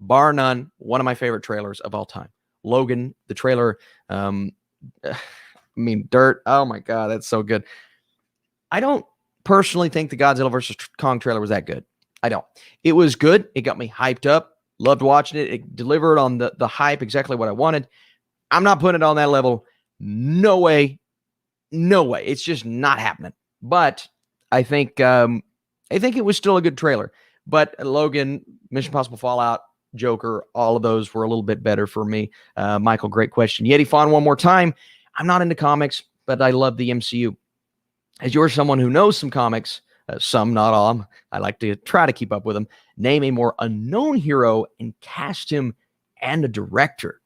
bar none, one of my favorite trailers of all time. Logan, the trailer, Dirt. Oh my God, that's so good. I don't personally think the Godzilla vs. Kong trailer was that good. I don't. It was good. It got me hyped up. Loved watching it. It delivered on the hype, exactly what I wanted. I'm not putting it on that level. No way. No way. It's just not happening. But I think it was still a good trailer. But Logan, Mission Impossible Fallout, Joker, all of those were a little bit better for me. Michael, great question. Yeti Fawn, one more time. I'm not into comics, but I love the MCU. As you're someone who knows some comics, some, not all, I like to try to keep up with them. Name a more unknown hero and cast him and a director.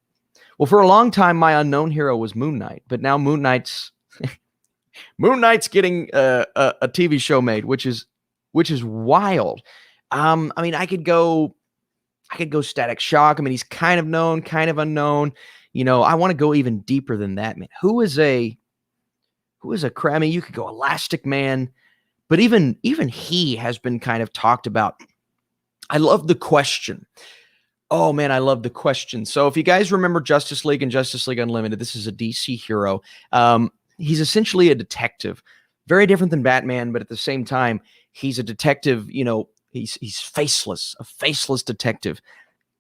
Well, for a long time, my unknown hero was Moon Knight, but now Moon Knight's getting a TV show made, which is wild. I mean, I could go Static Shock. I mean, he's kind of known, kind of unknown. You know, I want to go even deeper than that, man. Who is a crap? I mean, you could go Elastic Man, but even he has been kind of talked about. I love The Question. Oh man, I love The Question. So if you guys remember Justice League and Justice League Unlimited, this is a DC hero. He's essentially a detective, very different than Batman, but at the same time, he's a detective. You know, he's faceless, a faceless detective.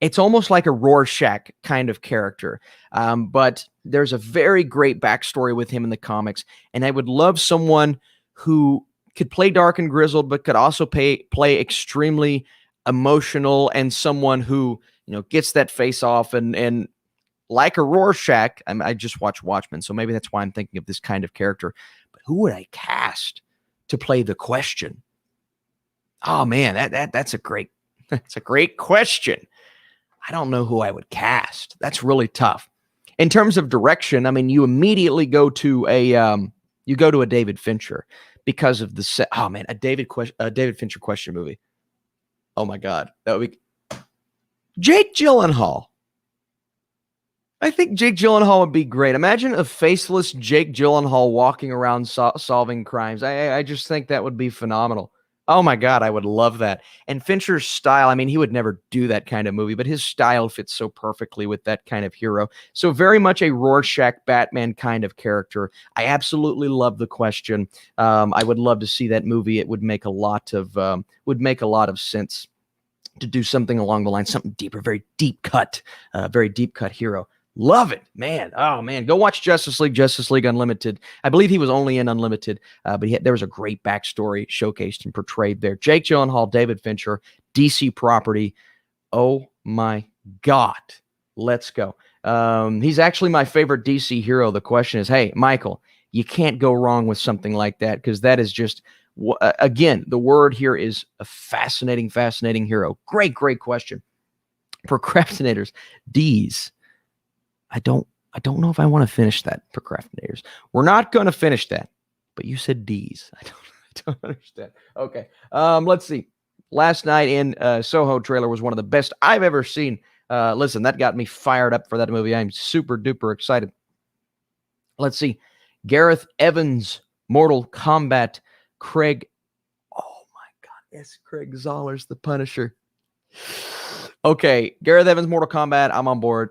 It's almost like a Rorschach kind of character. But there's a very great backstory with him in the comics, and I would love someone who could play dark and grizzled, but could also play extremely emotional, and someone who, you know, gets that face off and like a Rorschach. I just watched Watchmen, so maybe that's why I'm thinking of this kind of character. But who would I cast to play The Question? Oh man, that's a great question. I don't know who I would cast. That's really tough. In terms of direction, I mean, you immediately go to a David Fincher because of the set. Oh man, a David Fincher Question movie. Oh my God, that would be Jake Gyllenhaal. I think Jake Gyllenhaal would be great. Imagine a faceless Jake Gyllenhaal walking around solving crimes. I just think that would be phenomenal. Oh my God, I would love that. And Fincher's style, I mean, he would never do that kind of movie, but his style fits so perfectly with that kind of hero. So very much a Rorschach Batman kind of character. I absolutely love The Question. I would love to see that movie. It would make a lot of sense to do something along the line, something deeper, very deep cut hero. Love it, man. Oh, man. Go watch Justice League Unlimited. I believe he was only in Unlimited, but there was a great backstory showcased and portrayed there. Jake Gyllenhaal, David Fincher, DC property. Oh, my God. Let's go. He's actually my favorite DC hero. The question is, hey, Michael, you can't go wrong with something like that, because that is just, again, the word here is a fascinating hero. Great question. Procrastinators, D's. I don't know if I want to finish that, Procrastinators. We're not going to finish that, but you said D's. I don't understand. Okay. Let's see. Last night in Soho trailer was one of the best I've ever seen. Listen, that got me fired up for that movie. I'm super duper excited. Let's see. Gareth Evans, Mortal Kombat, Craig. Oh my God. Yes, Craig Zoller's the Punisher. Okay. Gareth Evans, Mortal Kombat. I'm on board.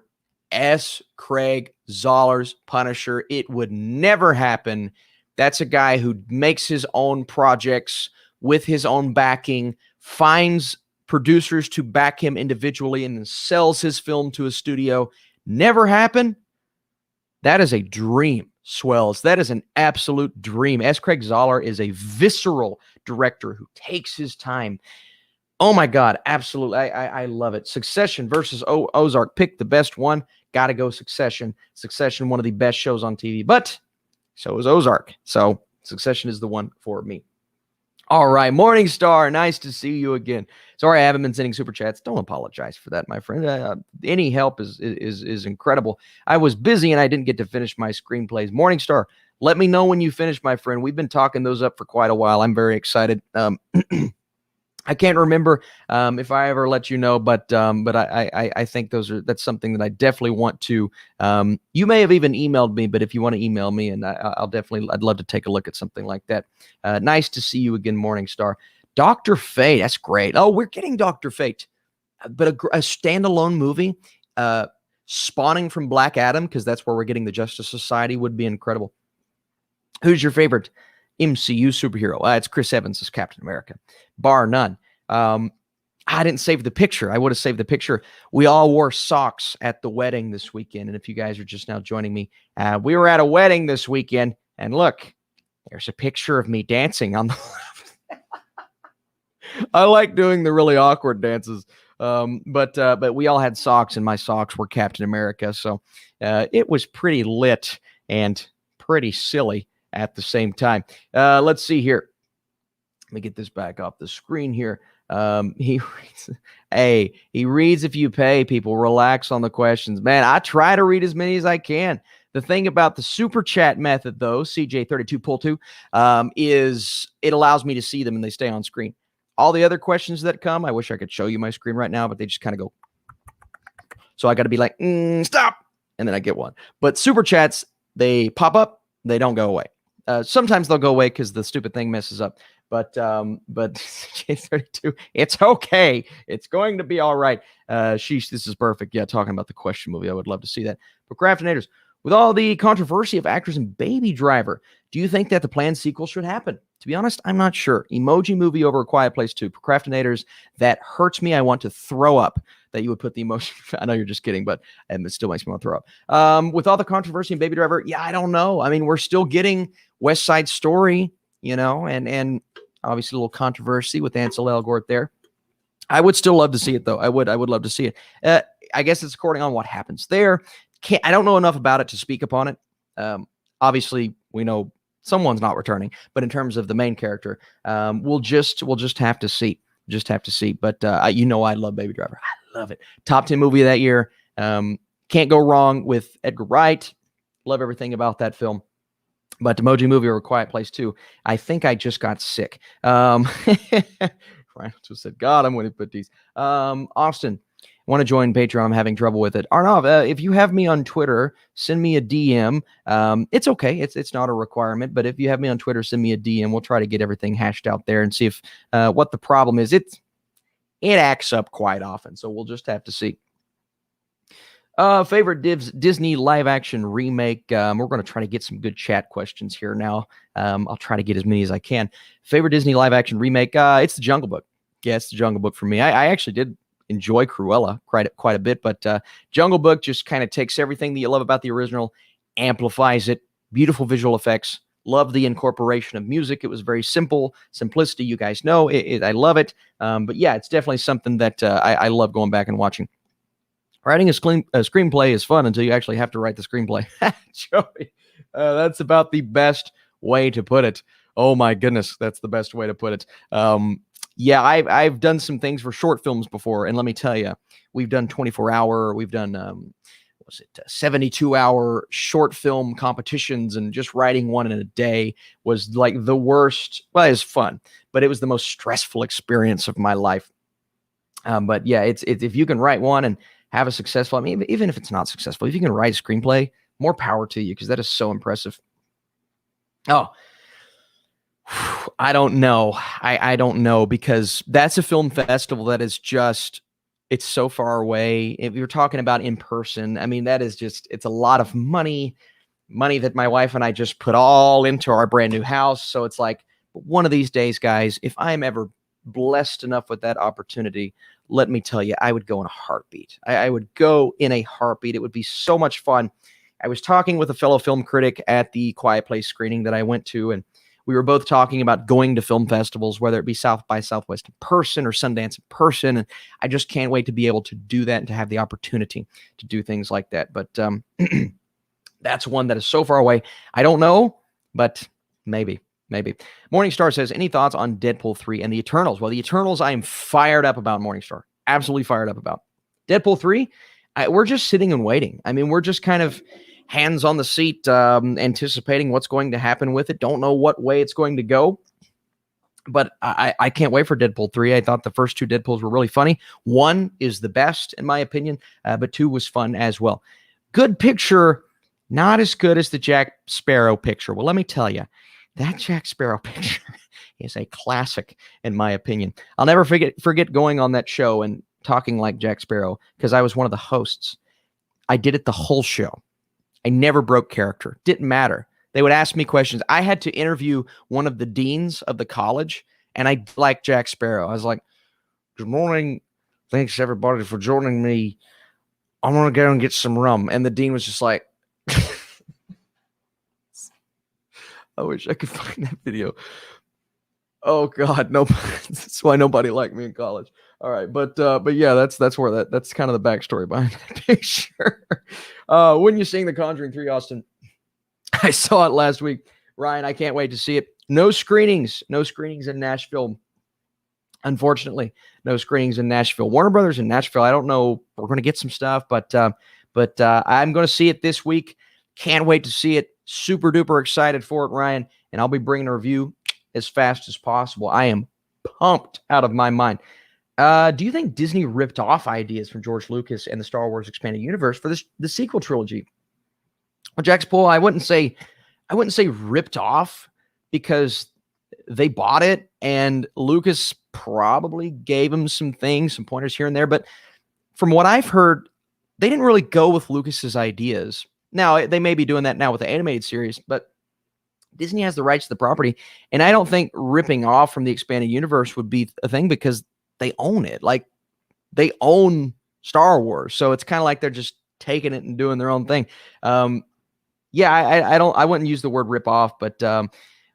Craig Zoller's Punisher. It would never happen. That's a guy who makes his own projects with his own backing, finds producers to back him individually, and then sells his film to a studio. Never happen. That is a dream, Swells. That is an absolute dream. Craig Zoller is a visceral director who takes his time. Oh my God, absolutely. I love it. Succession versus Ozark. Pick the best one. Got to go Succession. Succession, one of the best shows on TV, but so is Ozark. So Succession is the one for me. All right, Morningstar, nice to see you again. Sorry I haven't been sending super chats. Don't apologize for that, my friend. Any help is incredible. I was busy and I didn't get to finish my screenplays. Morningstar, let me know when you finish, my friend. We've been talking those up for quite a while. I'm very excited. I can't remember if I ever let you know, but I think that's something that I definitely want to. You may have even emailed me, but if you want to email me, and I'd love to take a look at something like that. Nice to see you again, Morningstar. Dr. Fate, that's great. Oh, we're getting Dr. Fate, but a standalone movie, spawning from Black Adam, because that's where we're getting the Justice Society, would be incredible. Who's your favorite MCU superhero? It's Chris Evans as Captain America, bar none. I didn't save the picture. I would have saved the picture. We all wore socks at the wedding this weekend. And if you guys are just now joining me, we were at a wedding this weekend. And look, there's a picture of me dancing on the left. I like doing the really awkward dances. But we all had socks, and my socks were Captain America. So it was pretty lit and pretty silly at the same time. Let's see here. Let me get this back off the screen here. He reads if you pay. People, relax on the questions. Man, I try to read as many as I can. The thing about the super chat method, though, CJ32 pull 2, is it allows me to see them and they stay on screen. All the other questions that come, I wish I could show you my screen right now, but they just kind of go. So I got to be like, stop. And then I get one. But super chats, they pop up. They don't go away. Sometimes they'll go away because the stupid thing messes up. But CJ32, it's okay. It's going to be all right. Sheesh, this is perfect. Yeah, talking about the question movie. I would love to see that. Procrastinators, with all the controversy of actors in Baby Driver, do you think that the planned sequel should happen? To be honest, I'm not sure. Emoji Movie over A Quiet Place 2. Procrastinators, that hurts me. I want to throw up that you would put the emotion. I know you're just kidding, but it still makes me want to throw up. With all the controversy in Baby Driver, yeah, I don't know. I mean, we're still getting West Side Story, and obviously a little controversy with Ansel Elgort there. I would still love to see it, though. I would love to see it. I guess it's according on what happens there. I don't know enough about it to speak upon it. Obviously, we know someone's not returning, but in terms of the main character, we'll just have to see. Just have to see. But I love Baby Driver. I love it. Top 10 movie of that year. Can't go wrong with Edgar Wright. Love everything about that film. But Emoji Movie or A Quiet Place 2, I think I just got sick. Ryan just said, God, I'm going to put these. Austin, want to join Patreon? I'm having trouble with it. Arnav, if you have me on Twitter, send me a DM. It's okay. It's not a requirement, but if you have me on Twitter, send me a DM. We'll try to get everything hashed out there and see if what the problem is. It acts up quite often, so we'll just have to see. Favorite Disney live action remake. We're going to try to get some good chat questions here now. I'll try to get as many as I can. Favorite Disney live action remake. It's The Jungle Book. Yeah, it's The Jungle Book for me. I actually did enjoy Cruella quite a bit, but Jungle Book just kind of takes everything that you love about the original, amplifies it. Beautiful visual effects. Love the incorporation of music. It was very simple. Simplicity, you guys know. I love it. But yeah, it's definitely something that I love going back and watching. Writing a screenplay is fun until you actually have to write the screenplay. Joey, that's about the best way to put it. Oh my goodness, that's the best way to put it. Yeah, I've done some things for short films before, and let me tell you, we've done 24-hour, we've done 72-hour short film competitions, and just writing one in a day was like the worst. Well, it was fun, but it was the most stressful experience of my life. But yeah, it's if you can write one and have a successful, I mean, even if it's not successful, if you can write a screenplay, more power to you, because that is so impressive. Oh, I don't know. I don't know, because that's a film festival that is just, it's so far away. If you're talking about in person, I mean, that is just, it's a lot of money that my wife and I just put all into our brand new house. So it's like, one of these days, guys, if I'm ever blessed enough with that opportunity, let me tell you, I would go in a heartbeat. I would go in a heartbeat. It would be so much fun. I was talking with a fellow film critic at the Quiet Place screening that I went to, and we were both talking about going to film festivals, whether it be South by Southwest in person or Sundance in person. And I just can't wait to be able to do that and to have the opportunity to do things like that. But that's one that is so far away. I don't know, but maybe. Morningstar says, any thoughts on Deadpool 3 and the Eternals? Well, the Eternals, I am fired up about. Morningstar. Absolutely fired up about. Deadpool 3, we're just sitting and waiting. I mean, we're just kind of hands on the seat, anticipating what's going to happen with it. Don't know what way it's going to go. But I can't wait for Deadpool 3. I thought the first two Deadpools were really funny. 1 is the best, in my opinion, but 2 was fun as well. Good picture, not as good as the Jack Sparrow picture. Well, let me tell you, that Jack Sparrow picture is a classic, in my opinion. I'll never forget going on that show and talking like Jack Sparrow, because I was one of the hosts. I did it the whole show. I never broke character. Didn't matter. They would ask me questions. I had to interview one of the deans of the college, and I like Jack Sparrow. I was like, Good morning. Thanks, everybody, for joining me. I'm going to go and get some rum. And the dean was just like, I wish I could find that video. Oh God, no. That's why nobody liked me in college. All right, but yeah, that's where that's kind of the backstory behind that picture. When you sing The Conjuring 3, Austin, I saw it last week. Ryan, I can't wait to see it. No screenings in Nashville. Unfortunately, no screenings in Nashville. Warner Brothers in Nashville. I don't know. We're going to get some stuff, but I'm going to see it this week. Can't wait to see it. Super duper excited for it, Ryan. And I'll be bringing a review as fast as possible. I am pumped out of my mind. Do you think Disney ripped off ideas from George Lucas and the Star Wars Expanded Universe for the sequel trilogy? Well, Jax Poole, I wouldn't say ripped off, because they bought it and Lucas probably gave him some things, some pointers here and there. But from what I've heard, they didn't really go with Lucas's ideas. Now, they may be doing that now with the animated series, but Disney has the rights to the property. And I don't think ripping off from the Expanded Universe would be a thing, because they own it. Like, they own Star Wars. So it's kind of like they're just taking it and doing their own thing. Yeah, I wouldn't use the word rip off, but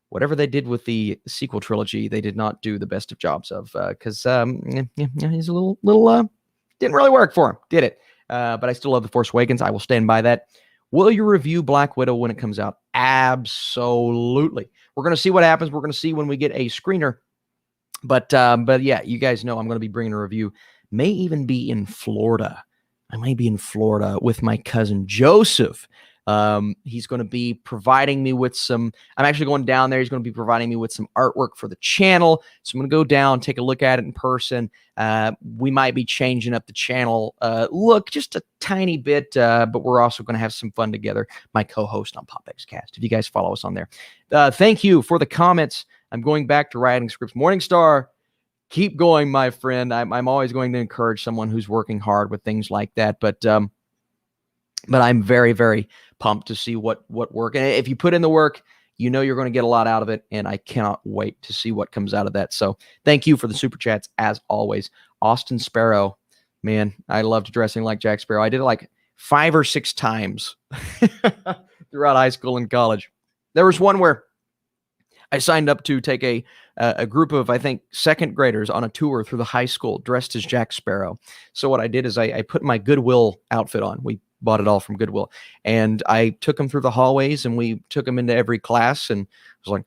whatever they did with the sequel trilogy, they did not do the best of jobs of, because he's a little didn't really work for him, did it? But I still love The Force Awakens. I will stand by that. Will you review Black Widow when it comes out? Absolutely. We're going to see what happens. We're going to see when we get a screener. But yeah, you guys know I'm going to be bringing a review. May even be in Florida. I may be in Florida with my cousin Joseph. He's going to be providing me with I'm actually going down there. He's going to be providing me with some artwork for the channel. So I'm going to go down, take a look at it in person. We might be changing up the channel look just a tiny bit, but we're also going to have some fun together. My co-host on PopXCast, if you guys follow us on there. Thank you for the comments. I'm going back to writing scripts. Morningstar, keep going, my friend. I'm always going to encourage someone who's working hard with things like that. But I'm very, very pumped to see what work. And if you put in the work, you know you're going to get a lot out of it. And I cannot wait to see what comes out of that. So thank you for the super chats, as always. Austin Sparrow, man, I loved dressing like Jack Sparrow. I did it like 5 or 6 times throughout high school and college. There was one where I signed up to take a group of, I think, second graders on a tour through the high school dressed as Jack Sparrow. So what I did is I put my Goodwill outfit on. We bought it all from Goodwill. And I took them through the hallways, and we took them into every class. And I was like,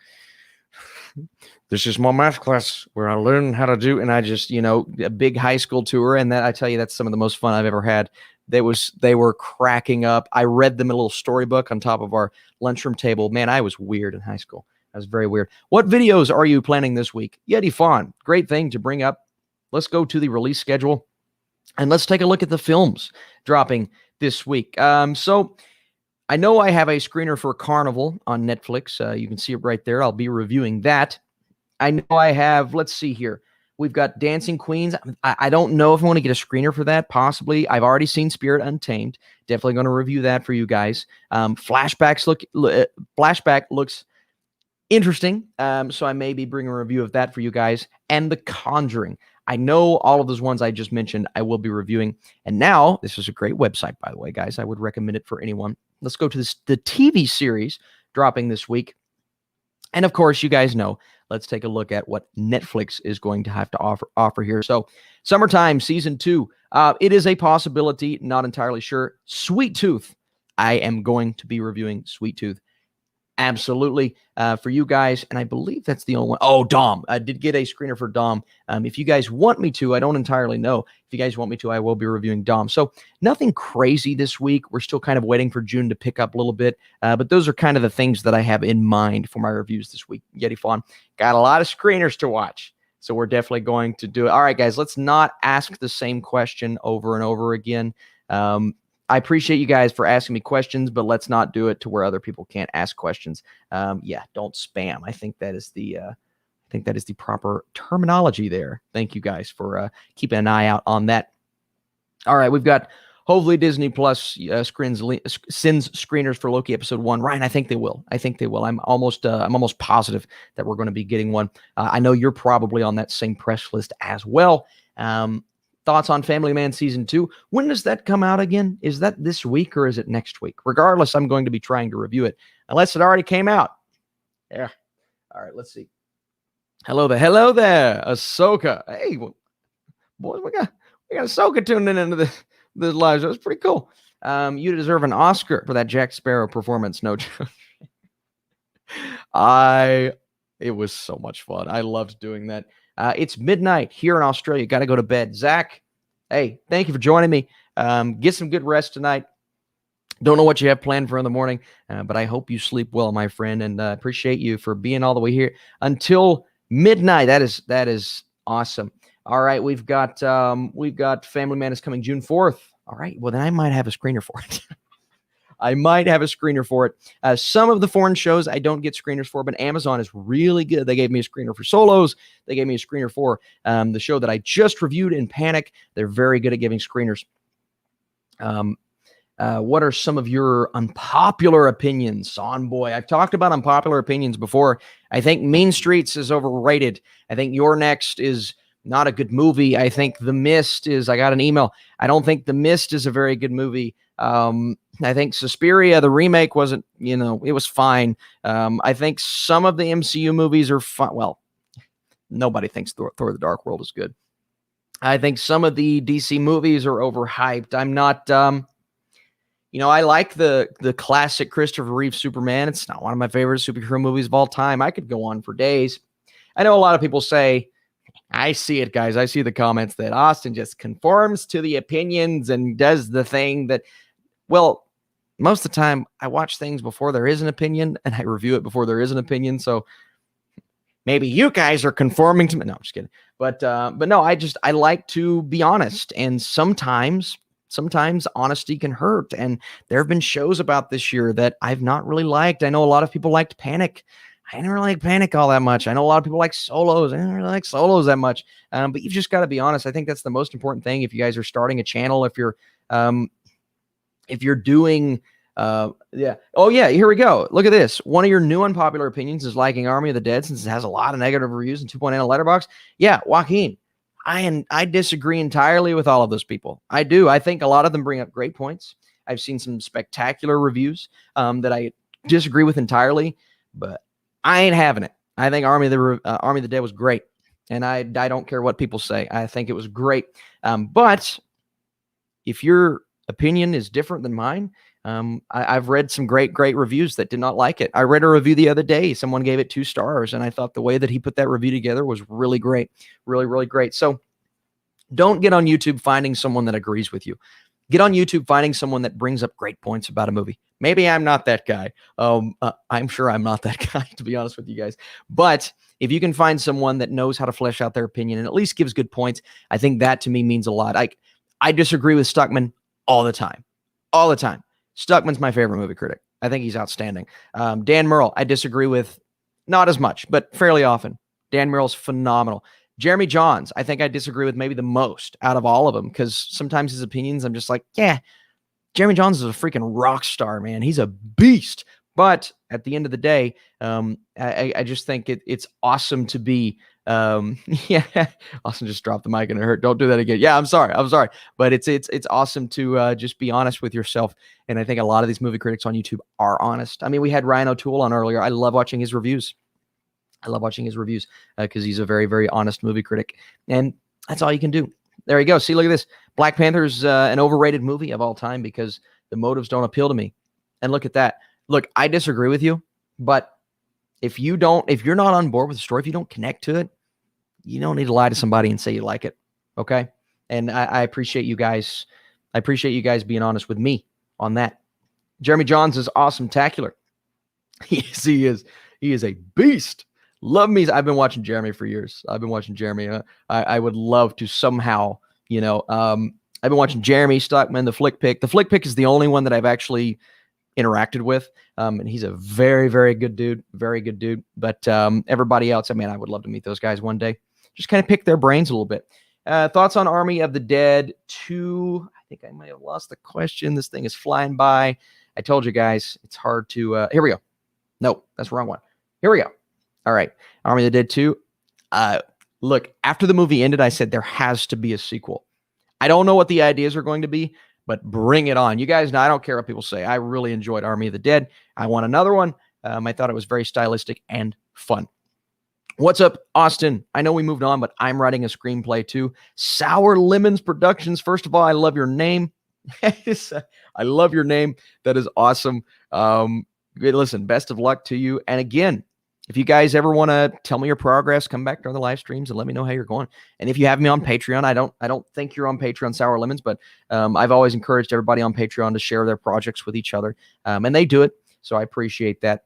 this is my math class where I learn how to do. And I just, a big high school tour. And that, I tell you, that's some of the most fun I've ever had. They were cracking up. I read them a little storybook on top of our lunchroom table. Man, I was weird in high school. I was very weird. What videos are you planning this week? Yeti Fawn, great thing to bring up. Let's go to the release schedule, and let's take a look at the films dropping this week. So I know I have a screener for Carnival on Netflix. You can see it right there. I'll be reviewing that. I know I have, let's see here. We've got Dancing Queens. I don't know if I want to get a screener for that. Possibly. I've already seen Spirit Untamed. Definitely going to review that for you guys. Flashback looks interesting. So I may be bringing a review of that for you guys. And The Conjuring. I know all of those ones I just mentioned I will be reviewing. And now, this is a great website, by the way, guys. I would recommend it for anyone. Let's go to the TV series dropping this week. And of course, you guys know, let's take a look at what Netflix is going to have to offer here. So, Summertime Season 2. It is a possibility, not entirely sure. Sweet Tooth. I am going to be reviewing Sweet Tooth. Absolutely, for you guys. And I believe that's the only one. Oh, Dom. I did get a screener for Dom. If you guys want me to, I don't entirely know. If you guys want me to, I will be reviewing Dom. So nothing crazy this week. We're still kind of waiting for June to pick up a little bit. But those are kind of the things that I have in mind for my reviews this week. Yeti Fawn. Got a lot of screeners to watch. So we're definitely going to do it. All right, guys, let's not ask the same question over and over again. I appreciate you guys for asking me questions, but let's not do it to where other people can't ask questions. Yeah, don't spam. I think that is the proper terminology there. Thank you guys for keeping an eye out on that. All right, we've got hopefully Disney Plus sends screeners for Loki episode 1. Ryan, I think they will. I'm almost positive that we're going to be getting one. I know you're probably on that same press list as well. Thoughts on Family Man Season 2. When does that come out again? Is that this week or is it next week? Regardless, I'm going to be trying to review it, unless it already came out. Yeah. All right, let's see. Hello there, Ahsoka. Hey, boys, we got Ahsoka tuning into this live show. It's pretty cool. You deserve an Oscar for that Jack Sparrow performance. No joke. It was so much fun. I loved doing that. It's midnight here in Australia. Got to go to bed. Zach, hey, thank you for joining me. Get some good rest tonight. Don't know what you have planned for in the morning, but I hope you sleep well, my friend, and appreciate you for being all the way here until midnight. That is awesome. All right, we've got Family Man is coming June 4th. All right, well then I might have a screener for it. Some of the foreign shows I don't get screeners for, but Amazon is really good. They gave me a screener for Solos. They gave me a screener for the show that I just reviewed in Panic. They're very good at giving screeners. What are some of your unpopular opinions, Son Boy? I've talked about unpopular opinions before. I think Mean Streets is overrated. I think You're Next is not a good movie. I think The Mist is, I got an email. I don't think The Mist is a very good movie. I think Suspiria, the remake, wasn't, it was fine. I think some of the MCU movies are fun. Well, nobody thinks Thor the Dark World is good. I think some of the DC movies are overhyped. I'm not, I like the classic Christopher Reeve Superman. It's not one of my favorite superhero movies of all time. I could go on for days. I know a lot of people say, I see it, guys. I see the comments that Austin just conforms to the opinions and does the thing that, well, most of the time I watch things before there is an opinion and I review it before there is an opinion. So maybe you guys are conforming to me. No, I'm just kidding. But no, I like to be honest. And sometimes honesty can hurt. And there have been shows about this year that I've not really liked. I know a lot of people liked Panic. I didn't really like Panic all that much. I know a lot of people like Solos. I didn't really like Solos that much. But you've just got to be honest. I think that's the most important thing. If you guys are starting a channel, if you're doing, yeah. Oh yeah, here we go. Look at this. One of your new unpopular opinions is liking Army of the Dead since it has a lot of negative reviews and 2.8 on Letterboxd. Yeah, Joaquin, I disagree entirely with all of those people. I do. I think a lot of them bring up great points. I've seen some spectacular reviews that I disagree with entirely, but I ain't having it. I think Army of the Dead was great, and I don't care what people say. I think it was great. But if your opinion is different than mine, I've read some great reviews that did not like it. I read a review the other day. Someone gave it 2 stars, and I thought the way that he put that review together was really great, really great. So don't get on YouTube finding someone that agrees with you. Get on YouTube finding someone that brings up great points about a movie. Maybe I'm not that guy. I'm sure I'm not that guy, to be honest with you guys. But if you can find someone that knows how to flesh out their opinion and at least gives good points, I think that to me means a lot. I disagree with Stuckman all the time. Stuckman's my favorite movie critic. I think he's outstanding. Dan Merle, I disagree with not as much, but fairly often. Dan Merle's phenomenal. Jeremy Johns, I think I disagree with maybe the most out of all of them because sometimes his opinions, I'm just like, yeah, Jeremy Johns is a freaking rock star, man. He's a beast. But at the end of the day, I just think it's awesome to be, yeah, Austin just dropped the mic and it hurt. Don't do that again. Yeah, I'm sorry. But it's awesome to just be honest with yourself. And I think a lot of these movie critics on YouTube are honest. I mean, we had Ryan O'Toole on earlier. I love watching his reviews. Because he's a very, very honest movie critic. And that's all you can do. There you go. See, look at this. Black Panther's an overrated movie of all time because the motives don't appeal to me. And look at that. Look, I disagree with you, but if you're not on board with the story, if you don't connect to it, you don't need to lie to somebody and say you like it. Okay. And I appreciate you guys. I appreciate you guys being honest with me on that. Jeremy Johns is awesome-tacular. Yes, he is. He is a beast. Love me. I've been watching Jeremy for years. I would love to somehow, I've been watching Jeremy, Stuckman, the Flick Pick. The Flick Pick is the only one that I've actually interacted with. And he's a very, very good dude. Very good dude. But everybody else, I would love to meet those guys one day. Just kind of pick their brains a little bit. Thoughts on Army of the Dead 2? I think I might have lost the question. This thing is flying by. I told you guys, it's hard to, here we go. No, that's the wrong one. Here we go. All right. Army of the Dead 2. look, after the movie ended, I said there has to be a sequel. I don't know what the ideas are going to be, but bring it on. You guys know I don't care what people say. I really enjoyed Army of the Dead. I want another one. I thought it was very stylistic and fun. What's up, Austin? I know we moved on, but I'm writing a screenplay too. Sour Lemons Productions. First of all, I love your name. I love your name. That is awesome. Listen, best of luck to you. And again, if you guys ever want to tell me your progress, come back during the live streams and let me know how you're going. And if you have me on Patreon, I don't think you're on Patreon, Sour Lemons, but I've always encouraged everybody on Patreon to share their projects with each other, and they do it. So I appreciate that.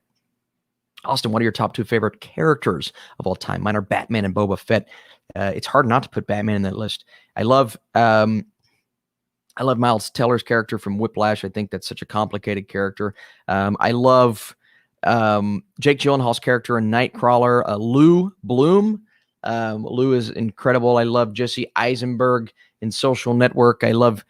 Austin, what are your top 2 favorite characters of all time? Mine are Batman and Boba Fett. It's hard not to put Batman in that list. I love Miles Teller's character from Whiplash. I think that's such a complicated character. I love Jake Gyllenhaal's character in Nightcrawler. Lou Bloom. Lou is incredible. I love Jesse Eisenberg in Social Network. I love,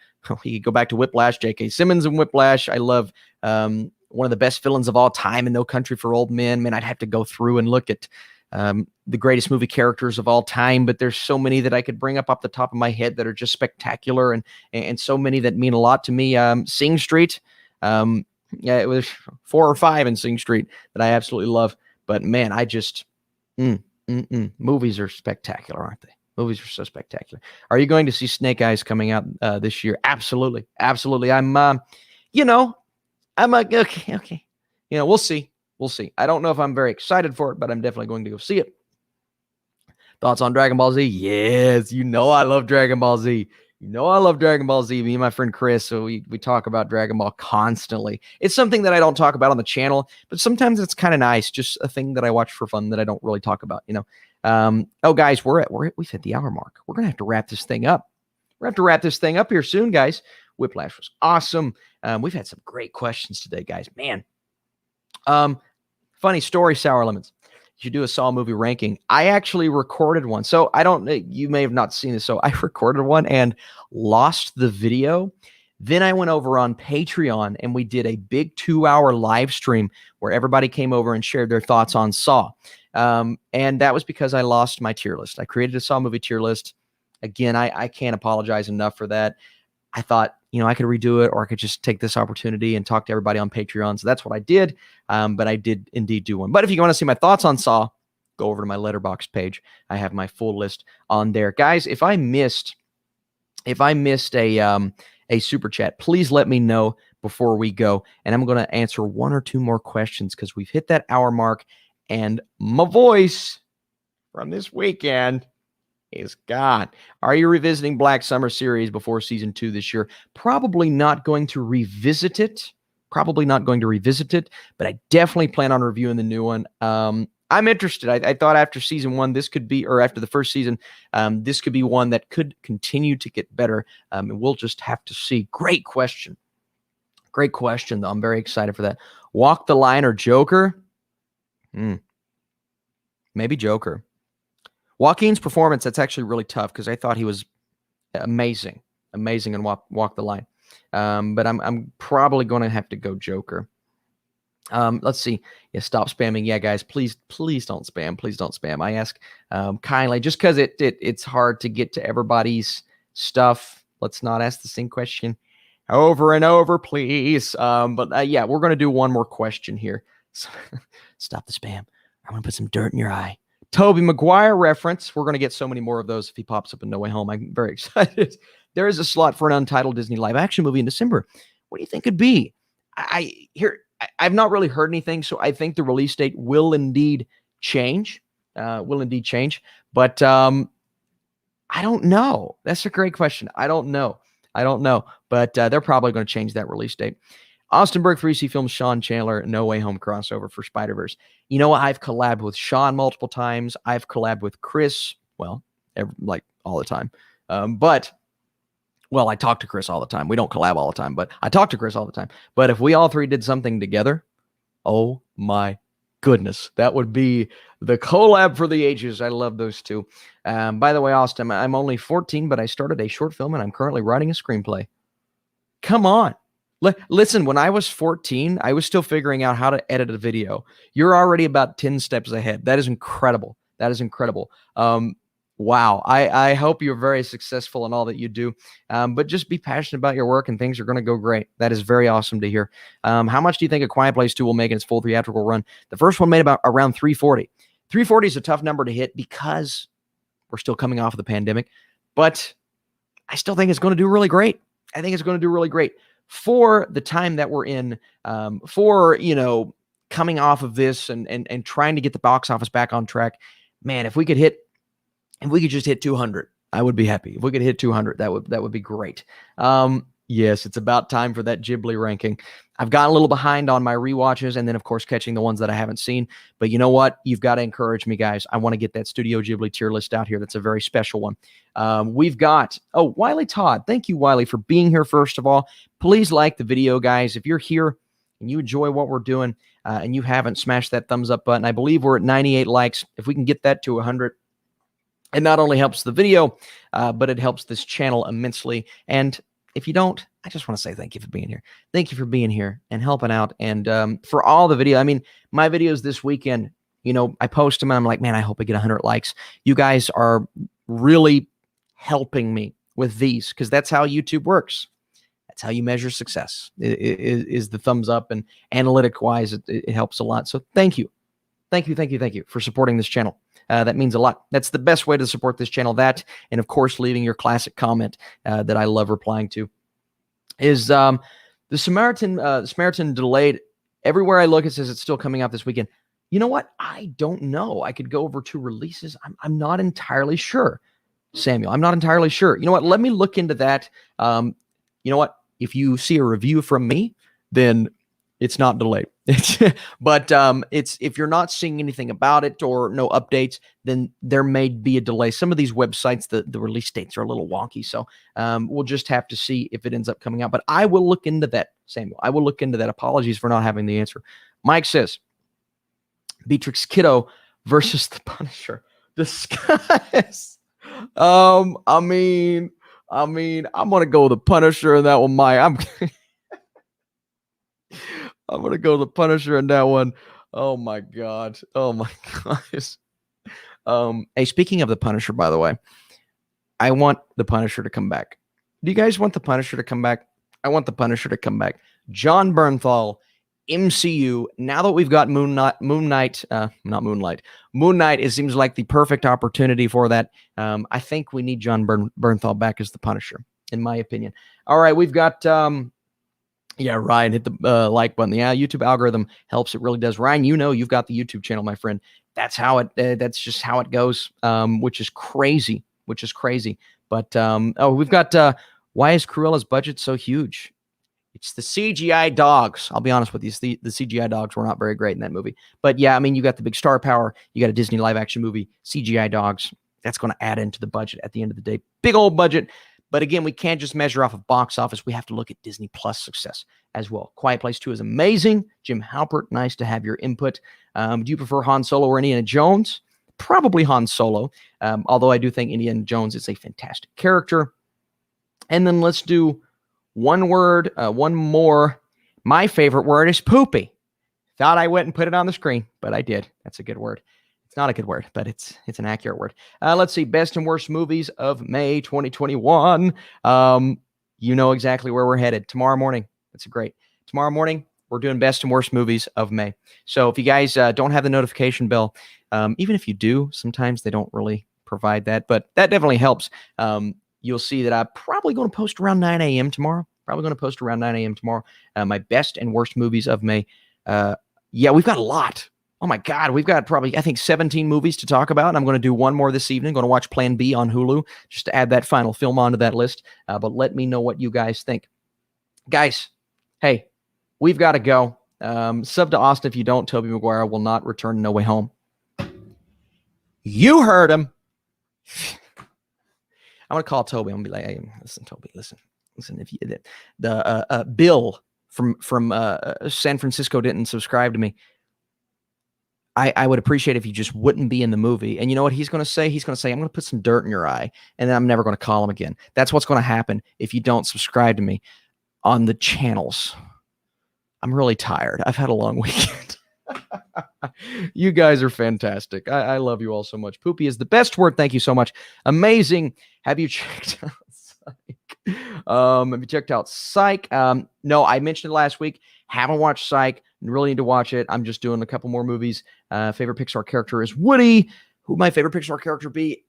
you go back to Whiplash, J.K. Simmons in Whiplash. I love one of the best villains of all time in No Country for Old Men. Man, I'd have to go through and look at the greatest movie characters of all time, but there's so many that I could bring up off the top of my head that are just spectacular, and so many that mean a lot to me. Sing Street, it was 4 or 5 in Sing Street that I absolutely love. But man, I just movies are spectacular, aren't they? Movies are so spectacular. Are you going to see Snake Eyes coming out this year? Absolutely, absolutely. I'm okay. We'll see. We'll see. I don't know if I'm very excited for it, but I'm definitely going to go see it. Thoughts on Dragon Ball Z? Yes, I love Dragon Ball Z. I love Dragon Ball Z. Me and my friend Chris, so we talk about Dragon Ball constantly. It's something that I don't talk about on the channel, but sometimes it's kind of nice, just a thing that I watch for fun that I don't really talk about, Guys, we've hit the hour mark. We're going to have to wrap this thing up. We're going to have to wrap this thing up here soon, guys. Whiplash was awesome. We've had some great questions today, guys. Man. Funny story, Sour Lemons. You do a Saw movie ranking. I actually recorded one. So you may have not seen this. So I recorded one and lost the video. Then I went over on Patreon and we did a big 2-hour live stream where everybody came over and shared their thoughts on Saw. And that was because I lost my tier list. I created a Saw movie tier list. Again, I can't apologize enough for that. I thought, I could redo it, or I could just take this opportunity and talk to everybody on Patreon. So that's what I did. But I did indeed do one. But if you want to see my thoughts on Saw, go over to my Letterboxd page. I have my full list on there. Guys, if I missed a super chat, please let me know before we go. And I'm going to answer 1 or 2 more questions because we've hit that hour mark. And my voice from this weekend is gone. Are you revisiting Black Summer series before season 2 this year? Probably not going to revisit it. But I definitely plan on reviewing the new one. I'm interested. I thought after season 1, this could be, or after the first season, this could be one that could continue to get better. And we'll just have to see. Great question, though. I'm very excited for that. Walk the Line or Joker? Maybe Joker. Joaquin's performance, that's actually really tough because I thought he was amazing in Walk the Line. But I'm probably going to have to go Joker. Let's see. Yeah, stop spamming. Yeah, guys, please don't spam. Please don't spam. I ask kindly, just because it's hard to get to everybody's stuff. Let's not ask the same question over and over, please. But yeah, we're going to do one more question here. So, stop the spam. I'm going to put some dirt in your eye. Tobey Maguire reference. We're going to get so many more of those if he pops up in No Way Home. I'm very excited. There is a slot for an untitled Disney live action movie in December. What do you think it'd be? I've not really heard anything, so I think the release date will indeed change. But I don't know. That's a great question. I don't know. But they're probably going to change that release date. Austin Burke 3C Films, Sean Chandler, No Way Home crossover for Spider-Verse. I've collabed with Sean multiple times. I've collabed with Chris, all the time. I talk to Chris all the time. We don't collab all the time, but I talk to Chris all the time. But if we all 3 did something together, oh my goodness, that would be the collab for the ages. I love those 2. By the way, Austin, I'm only 14, but I started a short film and I'm currently writing a screenplay. Come on. Listen, when I was 14, I was still figuring out how to edit a video. You're already about 10 steps ahead. That is incredible. Wow. I hope you're very successful in all that you do. But just be passionate about your work and things are going to go great. That is very awesome to hear. How much do you think A Quiet Place 2 will make in its full theatrical run? The first one made about around 340. 340 is a tough number to hit because we're still coming off of the pandemic, but I still think it's going to do really great. I think it's going to do really great for the time that we're in, for, coming off of this and trying to get the box office back on track. Man, if we could just hit 200, I would be happy. If we could hit 200, that would be great. Yes, it's about time for that Ghibli ranking. I've gotten a little behind on my rewatches and then, of course, catching the ones that I haven't seen. But you know what? You've got to encourage me, guys. I want to get that Studio Ghibli tier list out here. That's a very special one. We've got, Wiley Todd. Thank you, Wiley, for being here, first of all. Please like the video, guys. If you're here and you enjoy what we're doing and you haven't, smashed that thumbs up button. I believe we're at 98 likes. If we can get that to 100, it not only helps the video, but it helps this channel immensely. And if you don't, I just want to say thank you for being here. Thank you for being here and helping out. And for all the video, I mean, my videos this weekend, I post them and I'm like, man, I hope I get 100 likes. You guys are really helping me with these because that's how YouTube works. That's how you measure success is the thumbs up, and analytic wise, it helps a lot. So thank you. Thank you for supporting this channel. That means a lot. That's the best way to support this channel. That, and of course, leaving your classic comment that I love replying to. Is the Samaritan delayed? Everywhere I look, it says it's still coming out this weekend. You know what? I don't know. I could go over to releases. I'm not entirely sure, Samuel. I'm not entirely sure. You know what? Let me look into that. You know what? If you see a review from me, then it's not delayed. But it's, if you're not seeing anything about it or no updates, then there may be a delay. Some of these websites, the release dates are a little wonky. So we'll just have to see if it ends up coming out. But I will look into that, Samuel. I will look into that. Apologies for not having the answer. Mike says, Beatrix Kiddo versus the Punisher. Disguise. I mean, I'm going to go with the Punisher in that one, Mike. I'm going to go the Punisher in that one. Oh my God. Oh my gosh. Hey, speaking of the Punisher, by the way, I want the Punisher to come back. Do you guys want the Punisher to come back? I want the Punisher to come back. John Bernthal, MCU. Now that we've got Moon Knight, it seems like the perfect opportunity for that. I think we need John Bernthal back as the Punisher, in my opinion. All right, we've got... yeah, Ryan, hit the like button. Yeah, YouTube algorithm helps. It really does. Ryan, you've got the YouTube channel, my friend. That's how it. That's just how it goes. Which is crazy. But we've got. Why is Cruella's budget so huge? It's the CGI dogs. I'll be honest with you. The CGI dogs were not very great in that movie. But yeah, I mean, you got the big star power. You got a Disney live action movie. CGI dogs. That's going to add into the budget at the end of the day. Big old budget. But again, we can't just measure off of box office. We have to look at Disney Plus success as well. Quiet Place 2 is amazing. Jim Halpert, nice to have your input. Do you prefer Han Solo or Indiana Jones? Probably Han Solo, although I do think Indiana Jones is a fantastic character. And then let's do one more. My favorite word is poopy. Thought I went and put it on the screen, but I did. That's a good word. It's not a good word, but it's an accurate word. Let's see. Best and worst movies of May 2021. You know exactly where we're headed. Tomorrow morning. That's great. Tomorrow morning, we're doing best and worst movies of May. So if you guys don't have the notification bell, even if you do, sometimes they don't really provide that, but that definitely helps. You'll see that I'm probably going to post around 9 a.m. tomorrow. My best and worst movies of May. Yeah, we've got a lot. Oh my God, we've got probably, I think, 17 movies to talk about. And I'm going to do one more this evening. I'm going to watch Plan B on Hulu just to add that final film onto that list. But let me know what you guys think. Guys, hey, we've got to go. Sub to Austin if you don't. Tobey Maguire will not return No Way Home. You heard him. I'm going to call Toby. I'm going to be like, hey, listen, Toby, listen. If you Bill from San Francisco didn't subscribe to me, I would appreciate if you just wouldn't be in the movie. And you know what he's going to say? He's going to say, I'm going to put some dirt in your eye, and then I'm never going to call him again. That's what's going to happen if you don't subscribe to me on the channels. I'm really tired. I've had a long weekend. You guys are fantastic. I love you all so much. Poopy is the best word. Thank you so much. Amazing. Have you checked out Psych? Have you checked out Psych? No, I mentioned it last week. Haven't watched Psych. Really need to watch it. I'm just doing a couple more movies. Favorite Pixar character is Woody. Who might favorite Pixar character be?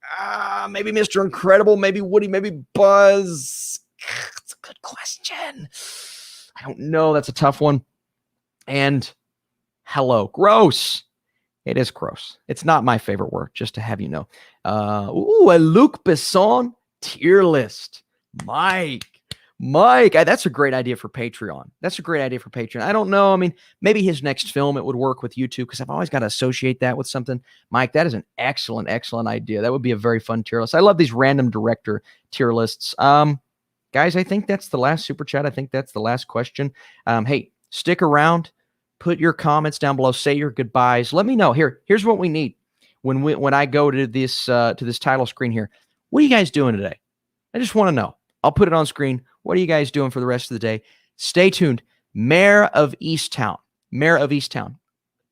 Maybe Mr. Incredible, maybe Woody, maybe Buzz. It's a good question. I don't know. That's a tough one. And hello, gross. It is gross. It's not my favorite word, just to have you know. A Luc Besson tier list. Mike, that's a great idea for Patreon. I don't know. I mean, maybe his next film, it would work with YouTube because I've always got to associate that with something. Mike, that is an excellent idea. That would be a very fun tier list. I love these random director tier lists. Guys, I think that's the last super chat. I think that's the last question. Hey, stick around. Put your comments down below. Say your goodbyes. Let me know. Here's what we need when I go to this title screen here. What are you guys doing today? I just want to know. I'll put it on screen. What are you guys doing for the rest of the day? Stay tuned. Mayor of Easttown.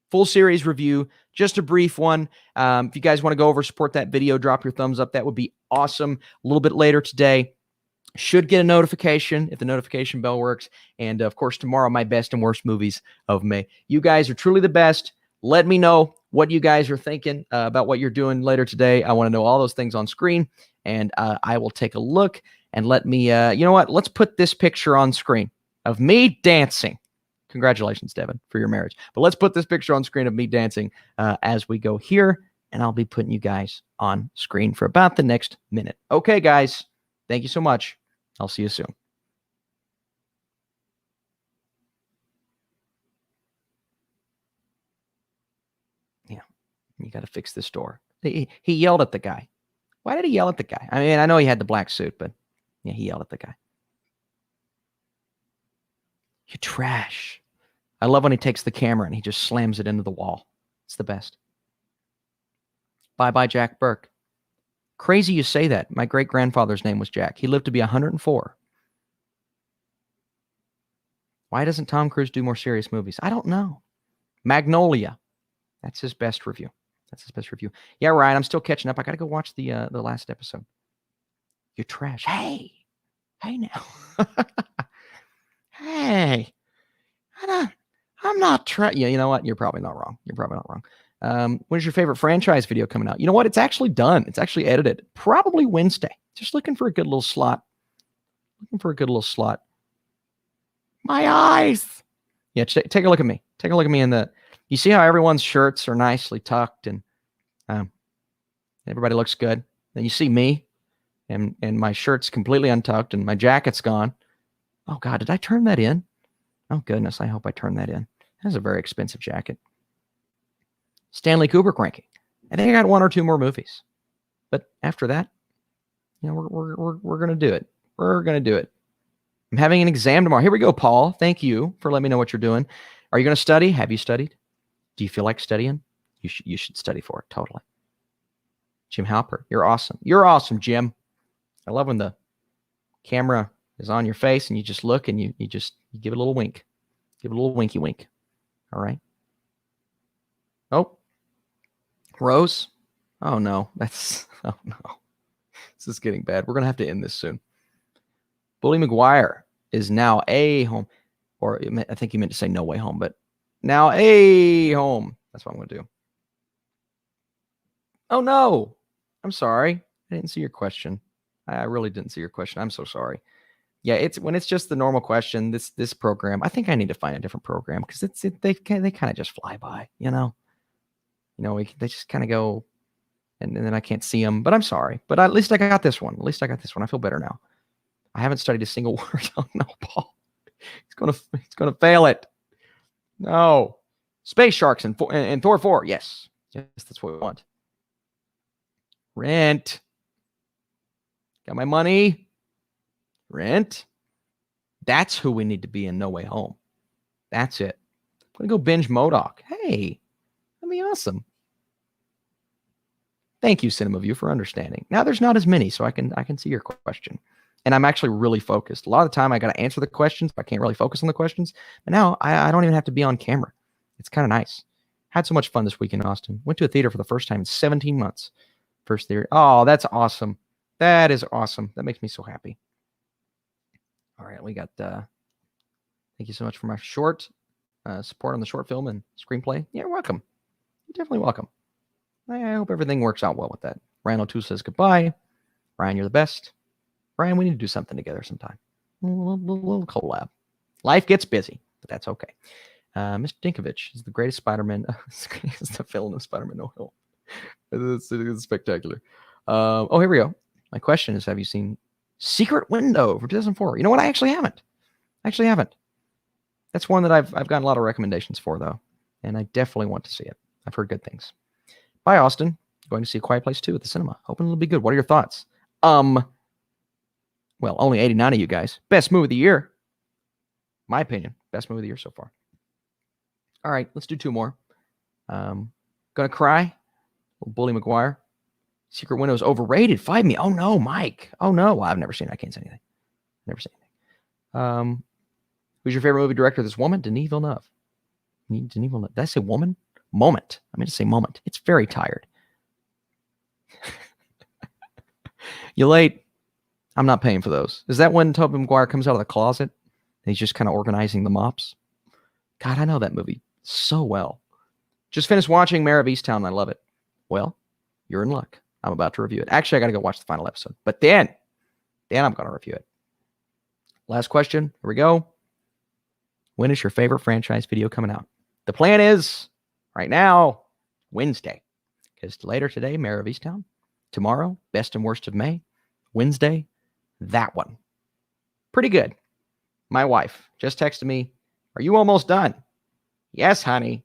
Full series review. Just a brief one. If you guys want to go over, support that video, drop your thumbs up. That would be awesome. A little bit later today. Should get a notification if the notification bell works. And of course, tomorrow, my best and worst movies of May. You guys are truly the best. Let me know what you guys are thinking about what you're doing later today. I want to know all those things on screen, and I will take a look and let me, you know what? Let's put this picture on screen of me dancing. Congratulations, Devin, for your marriage. But let's put this picture on screen of me dancing as we go here, and I'll be putting you guys on screen for about the next minute. Okay, guys. Thank you so much. I'll see you soon. Yeah, you got to fix this door. He yelled at the guy. Why did he yell at the guy? I mean, I know he had the black suit, but yeah, he yelled at the guy. You trash. I love when he takes the camera and he just slams it into the wall. It's the best. Bye-bye, Jack Burke. Crazy you say that. My great-grandfather's name was Jack. He lived to be 104. Why doesn't Tom Cruise do more serious movies? I don't know. Magnolia. That's his best review. Yeah, Ryan, I'm still catching up. I got to go watch the last episode. You're trash. Hey now. Hey. I'm not trash. Yeah, you know what? You're probably not wrong. When's your favorite franchise video coming out? You know what? It's actually done. It's actually edited. Probably Wednesday. Just looking for a good little slot. My eyes. Yeah, take a look at me. You see how everyone's shirts are nicely tucked and everybody looks good. Then you see me and my shirt's completely untucked and my jacket's gone. Oh God, did I turn that in? Oh goodness, I hope I turned that in. That's a very expensive jacket. Stanley Kubrick ranking. I think I got one or two more movies, but after that, you know, we're gonna do it. I'm having an exam tomorrow. Here we go, Paul. Thank you for letting me know what you're doing. Are you gonna study? Have you studied? Do you feel like studying? You should study for it. Totally. Jim Halper, you're awesome. You're awesome, Jim. I love when the camera is on your face and you just look and you give it a little wink. Give it a little winky wink. All right. Oh, Rose. Oh no, this is getting bad. We're going to have to end this soon. Bully McGuire is now a home, or I think he meant to say no way home, but now a home. That's what I'm going to do. Oh no, I'm sorry. I didn't see your question. I really didn't see your question. I'm so sorry. Yeah, it's when it's just the normal question. This program, I think I need to find a different program because they kind of just fly by. You know, they just kind of go, and then I can't see them. But I'm sorry. But at least I got this one. I feel better now. I haven't studied a single word. Oh no, Paul. It's gonna fail it. No. Space Sharks and Thor 4. Yes, that's what we want. Rent. Got my money. Rent. That's who we need to be in No Way Home. That's it. I'm gonna go binge MODOK. Hey, that'd be awesome. Thank you, Cinema View, for understanding. Now there's not as many, so I can see your question. And I'm actually really focused. A lot of the time I got to answer the questions, but I can't really focus on the questions. And now I don't even have to be on camera. It's kind of nice. Had so much fun this week in Austin. Went to a theater for the first time in 17 months. First theater. Oh, that's awesome. That is awesome. That makes me so happy. All right, we got, thank you so much for my short support on the short film and screenplay. Yeah, you're welcome. You're definitely welcome. I hope everything works out well with that. Ryan O'Toole says goodbye. Ryan, you're the best. Ryan, we need to do something together sometime. A little collab. Life gets busy, but that's okay. Mr. Dinkovich is the greatest Spider-Man. It's the villain of Spider-Man No Hill. It's spectacular. Oh, here we go. My question is, have you seen Secret Window for 2004? You know what? I actually haven't. That's one that I've gotten a lot of recommendations for, though, and I definitely want to see it. I've heard good things. Bye, Austin. Going to see A Quiet Place 2 at the cinema. Hoping it'll be good. What are your thoughts? Well, only 89 of you guys. Best movie of the year. My opinion. Best movie of the year so far. All right, let's do 2 more. Gonna cry. Bully McGuire. Secret Window is overrated. Fight me. Oh, no, Mike. Oh, no. Well, I've never seen it. I can't say anything. Never seen anything. Who's your favorite movie director? This woman? Denis Villeneuve. Denis Villeneuve. Did I say woman? Moment. I meant to say moment. It's very tired. You late? I'm not paying for those. Is that when Tobey Maguire comes out of the closet and he's just kind of organizing the mops? God, I know that movie so well. Just finished watching Mare of Easttown and I love it. Well, you're in luck. I'm about to review it. Actually, I got to go watch the final episode. But then I'm going to review it. Last question. Here we go. When is your favorite franchise video coming out? The plan is right now, Wednesday. Because later today, Mare of Easttown. Tomorrow, Best and Worst of May. Wednesday, that one. Pretty good. My wife just texted me, are you almost done? Yes, honey.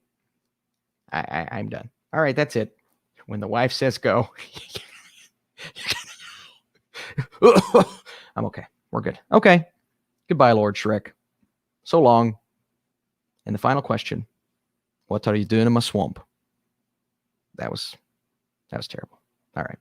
I'm done. All right, that's it. When the wife says go, I'm okay. We're good. Okay. Goodbye, Lord Shrek. So long. And the final question, what are you doing in my swamp? That was terrible. All right.